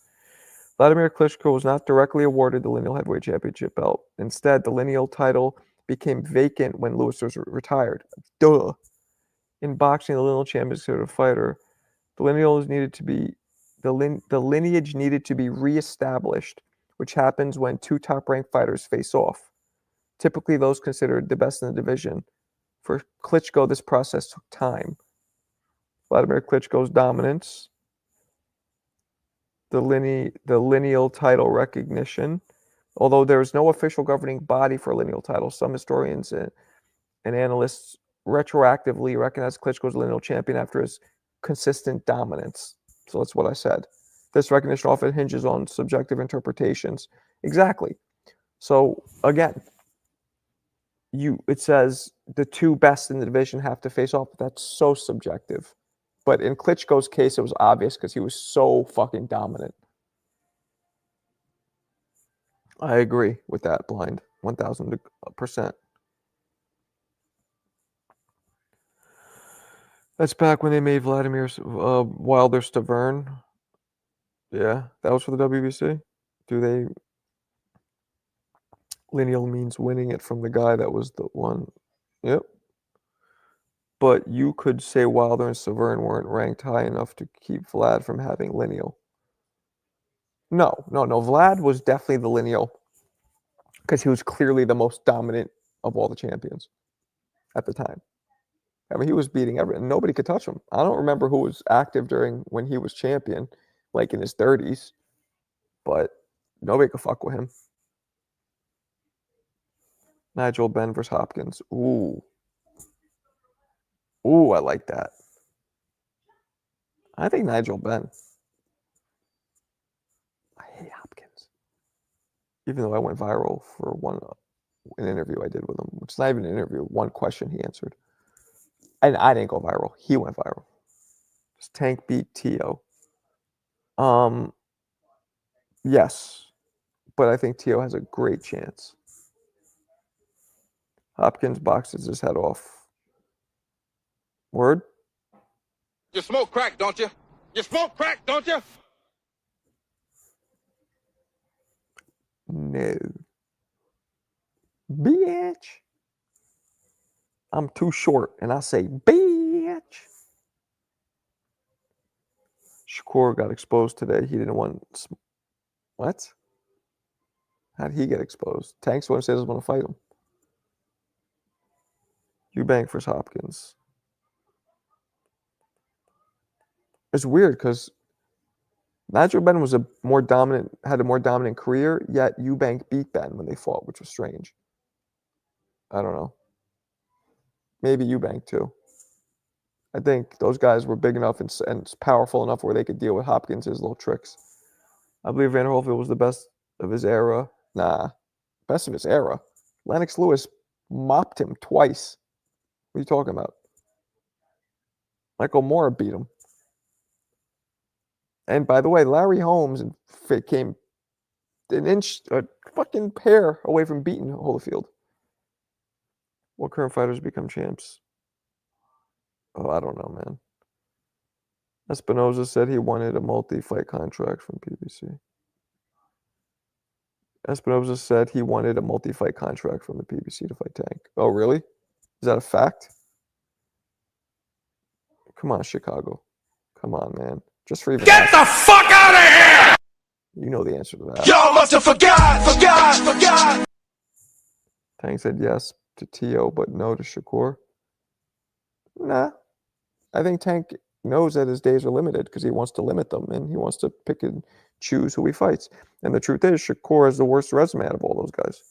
Vladimir Klitschko was not directly awarded the lineal heavyweight championship belt. Instead, the lineal title became vacant when Lewis was retired. Duh. In boxing, the lineal champion is considered a fighter. The lineage needed to be reestablished which happens when two top-ranked fighters face off. Typically, those considered the best in the division. For Klitschko, this process took time. Vladimir Klitschko's dominance, the lineal title recognition. Although there is no official governing body for lineal titles, some historians and analysts retroactively recognize Klitschko's lineal champion after his consistent dominance. So that's what I said. This recognition often hinges on subjective interpretations. Exactly. So again, it says the two best in the division have to face off. That's so subjective. But in Klitschko's case, it was obvious because he was so fucking dominant. I agree with that, Blind. 1,000%. That's back when they made Vladimir Wilder Stavern. Yeah, that was for the WBC. Lineal means winning it from the guy that was the one. Yep. But you could say Wilder and Stavern weren't ranked high enough to keep Vlad from having lineal. No. Vlad was definitely the lineal because he was clearly the most dominant of all the champions at the time. I mean, he was beating everyone. Nobody could touch him. I don't remember who was active during when he was champion, like in his 30s, but nobody could fuck with him. Nigel Benn versus Hopkins. Ooh, I like that. I think Nigel Benn. I hate Hopkins. Even though I went viral for an interview I did with him, which is not even an interview, one question he answered. And I didn't go viral. He went viral. Just Tank beat Tio. Yes. But I think Tio has a great chance. Hopkins boxes his head off. Word? You smoke crack, don't you? You smoke crack, don't you? No. Bitch. I'm too short, and I say bitch. Shakur got exposed today. He didn't want... What? How did he get exposed? Tank's the one who says he's going to fight him. Eubank versus Hopkins. It's weird because Nigel Benn was had a more dominant career, yet Eubank beat Ben when they fought, which was strange. I don't know. Maybe Eubank too. I think those guys were big enough and powerful enough where they could deal with Hopkins' little tricks. I believe Van Holyfield was the best of his era. Nah, best of his era. Lennox Lewis mopped him twice. What are you talking about? Michael Moore beat him. And by the way, Larry Holmes came a fucking hair away from beating Holyfield. What current fighters become champs? Oh, I don't know, man. Espinoza said he wanted a multi-fight contract from PBC. Espinoza said he wanted a multi-fight contract from the PBC to fight Tank. Oh, really? Is that a fact? Come on, Chicago. Come on, man. Just for even Get the fuck out of here! You know the answer to that. Y'all must have forgot. Tank said yes to Tio, but no to Shakur. Nah. I think Tank knows that his days are limited because he wants to limit them and he wants to pick and choose who he fights. And the truth is, Shakur has the worst resume out of all those guys.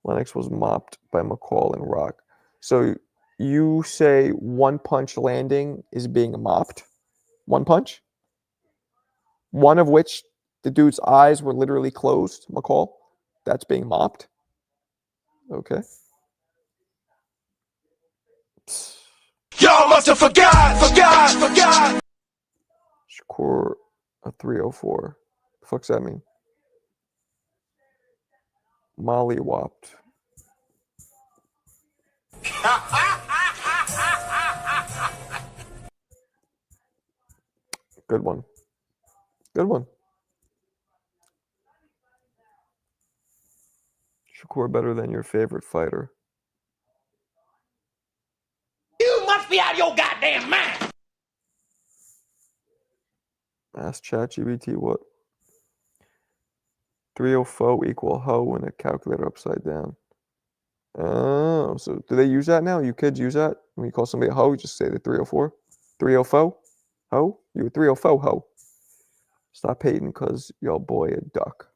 Lennox was mopped by McCall and Rock. So you say one punch landing is being mopped? One punch? One of which the dude's eyes were literally closed, McCall? That's being mopped? Okay. Psst. Y'all must have forgot. Shakur, a 304. The fuck's that mean? Molly whopped. Good one. Good one. Shakur better than your favorite fighter. You must be out of your goddamn mind. Ask ChatGPT what? 304 equal hoe and a calculator upside down. Oh, so do they use that now? You kids use that? When you call somebody a hoe, you just say the 304? 304? Hoe? You a 304 hoe. Stop hating because your boy a duck.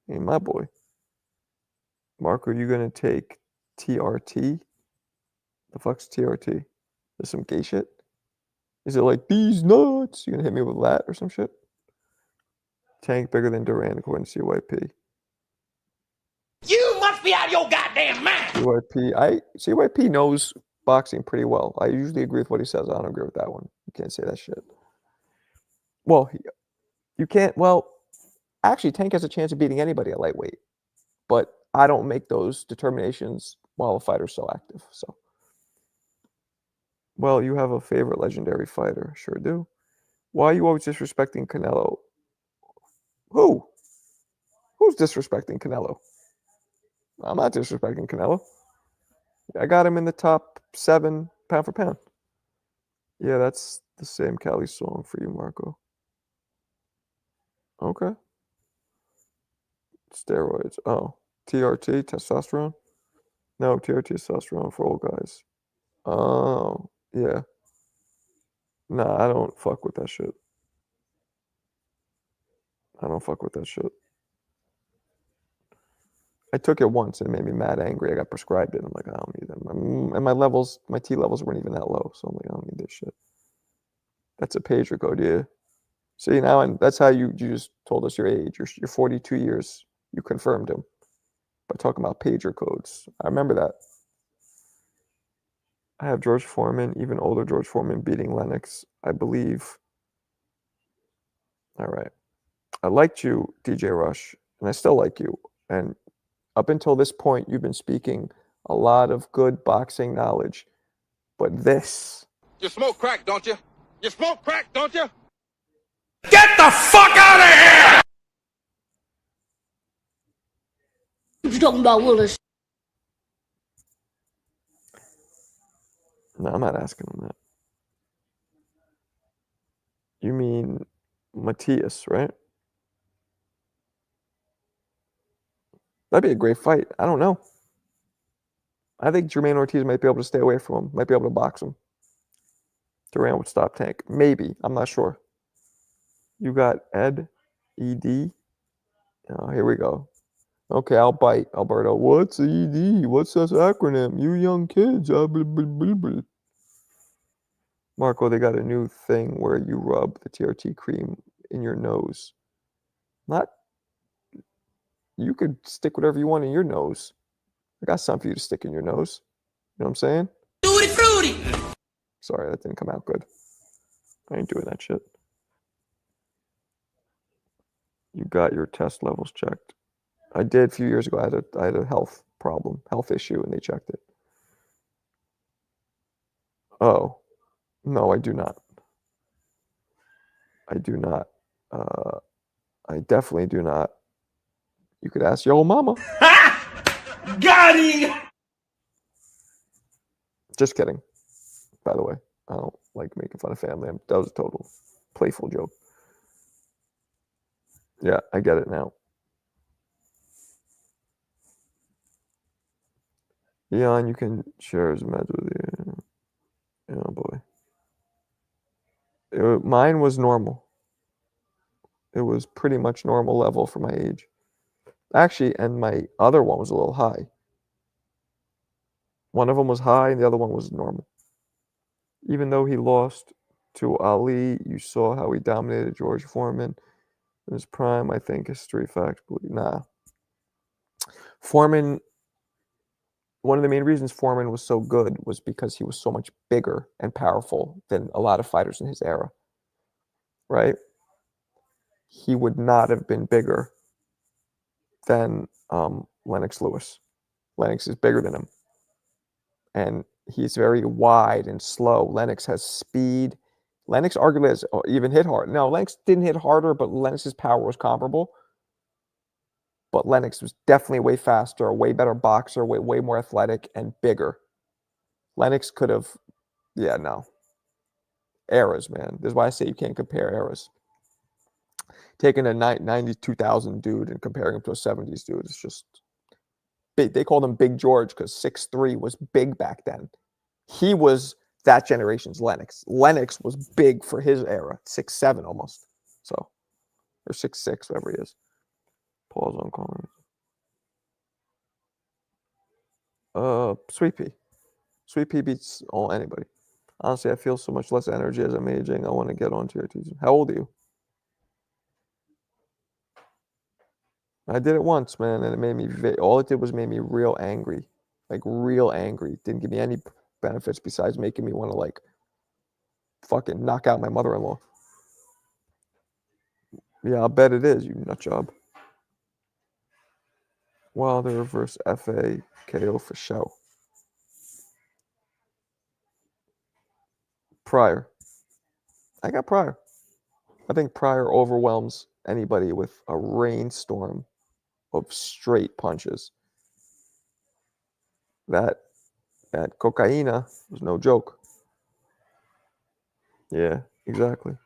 Ain't my boy. Marco, you gonna take TRT? The fuck's TRT? There's some gay shit? Is it like these nuts? You gonna hit me with that or some shit? Tank bigger than Durant according to CYP. You must be out of your goddamn mind. CYP knows boxing pretty well. I usually agree with what he says. I don't agree with that one. You can't say that shit. Well, you can't. Well, actually, Tank has a chance of beating anybody at lightweight, but I don't make those determinations while a fighter's so active. So, well, you have a favorite legendary fighter. Sure do. Why are you always disrespecting Canelo? Who? Who's disrespecting Canelo? I'm not disrespecting Canelo. I got him in the top 7 pound for pound. Yeah, that's the same Cali song for you, Marco. Okay. Steroids. Oh, TRT, testosterone? No, TRT is testosterone for old guys. Oh, yeah. Nah, I don't fuck with that shit. I don't fuck with that shit. I took it once and it made me mad angry. I got prescribed it. I'm like, I don't need them. And my levels, my T levels weren't even that low. So I'm like, I don't need this shit. That's a pager code, yeah. See, now, and that's how you just told us your age. You're 42 years. You confirmed him by talking about pager codes. I remember that. I have George Foreman, even older George Foreman, beating Lennox, I believe. All right. I liked you, DJ Rush, and I still like you. And up until this point, you've been speaking a lot of good boxing knowledge. But this. You smoke crack, don't you? You smoke crack, don't you? Get the fuck out of here! What you talking about, Willis? No, I'm not asking him that. You mean Matthias, right? That'd be a great fight. I don't know. I think Jermaine Ortiz might be able to stay away from him, might be able to box him. Durant would stop Tank. Maybe. I'm not sure. You got Ed, ED. Oh, here we go. Okay, I'll bite, Alberto. What's ED? What's this acronym? You young kids. Blah, blah, blah, blah. Marco, they got a new thing where you rub the TRT cream in your nose. Not. You could stick whatever you want in your nose. I got something for you to stick in your nose. You know what I'm saying? Tutti frutti! Sorry, that didn't come out good. I ain't doing that shit. You got your test levels checked. I did a few years ago. I had a health problem, health issue, and they checked it. Oh, no, I do not. I do not. I definitely do not. You could ask your old mama. Got him! Just kidding. By the way, I don't like making fun of family. That was a total playful joke. Yeah, I get it now. Eon, you can share his meds with you. Oh boy. Mine was normal. It was pretty much normal level for my age. Actually, and my other one was a little high. One of them was high and the other one was normal. Even though he lost to Ali, you saw how he dominated George Foreman in his prime. I think history facts. Nah. Foreman, one of the main reasons Foreman was so good was because he was so much bigger and powerful than a lot of fighters in his era. Right? He would not have been bigger than Lennox Lewis. Lennox is bigger than him. And he's very wide and slow. Lennox has speed. Lennox arguably has even hit hard. No, Lennox didn't hit harder, but Lennox's power was comparable. But Lennox was definitely way faster, a way better boxer, way more athletic, and bigger. Lennox could have, yeah, no. Eras, man. This is why I say you can't compare eras. taking a 92,000 dude and comparing him to a 70s dude. It's just big. They called him Big George because 6'3" was big back then. He was that generation's Lennox. Lennox was big for his era, 6'7" almost. So, or 6'6", whatever he is. Pause on calling. Sweet Pea. Sweet Pea beats anybody. Honestly, I feel so much less energy as I'm aging. I want to get onto your teaching. How old are you? I did it once, man, and it made me. All it did was made me real angry, like real angry. Didn't give me any benefits besides making me want to like fucking knock out my mother-in-law. Yeah, I'll bet it is, you nut job. Wilder versus FA KO for show. Pryor. I got Pryor. I think Pryor overwhelms anybody with a rainstorm of straight punches. That cocaina was no joke. Yeah, exactly.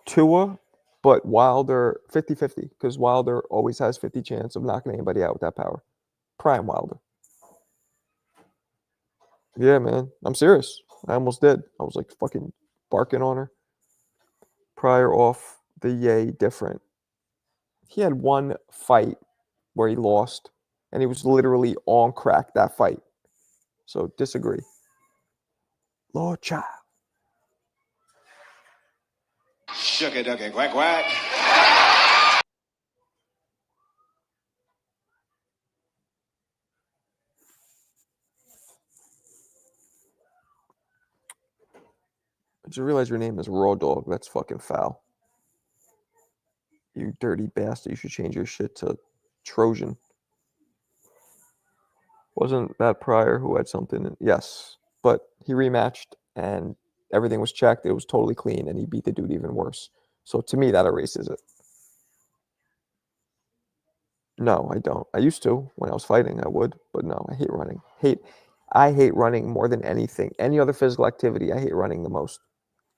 Tua, but Wilder 50-50 because Wilder always has 50 chance of knocking anybody out with that power. Prime Wilder. Yeah, man. I'm serious. I almost did. I was like fucking barking on her. Pryor off the yay different. He had one fight where he lost, and he was literally on crack that fight. So disagree. Lord child. Shucky ducky quack quack. I just realized your name is Raw Dog. That's fucking foul. You dirty bastard. You should change your shit to Trojan. Wasn't that Pryor who had something? Yes. But he rematched and everything was checked. It was totally clean and he beat the dude even worse. So to me, that erases it. No, I don't. I used to. When I was fighting, I would. But no, I hate running. I hate running more than anything. Any other physical activity, I hate running the most.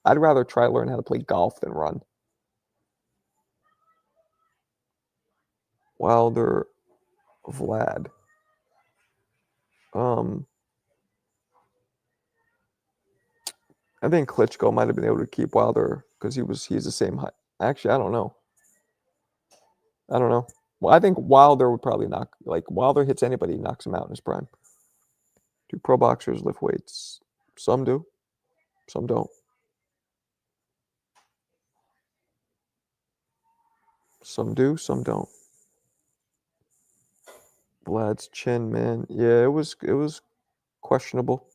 I'd rather try to learn how to play golf than run. Wilder, Vlad. I think Klitschko might have been able to keep Wilder because he's the same height. Actually, I don't know. Well, I think Wilder would probably Wilder hits anybody, he knocks him out in his prime. Do pro boxers lift weights? Some do, some don't. Some do, some don't. Vlad's chin, man. Yeah, it was questionable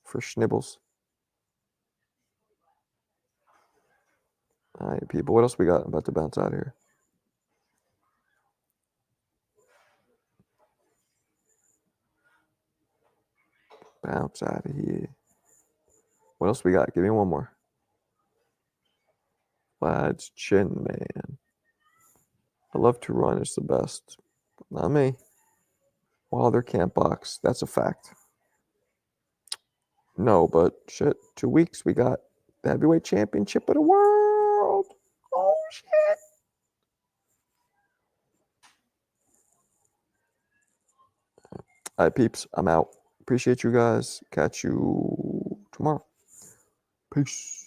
for Schnibbles. All right, people. What else we got? I'm about to bounce out of here. Bounce out of here. What else we got? Give me one more. Vlad's chin, man. I love to run. It's the best. Not me. Wilder can't box. That's a fact. No, but shit. 2 weeks. We got the heavyweight championship of the world. Oh, shit. All right, peeps. I'm out. Appreciate you guys. Catch you tomorrow. Peace.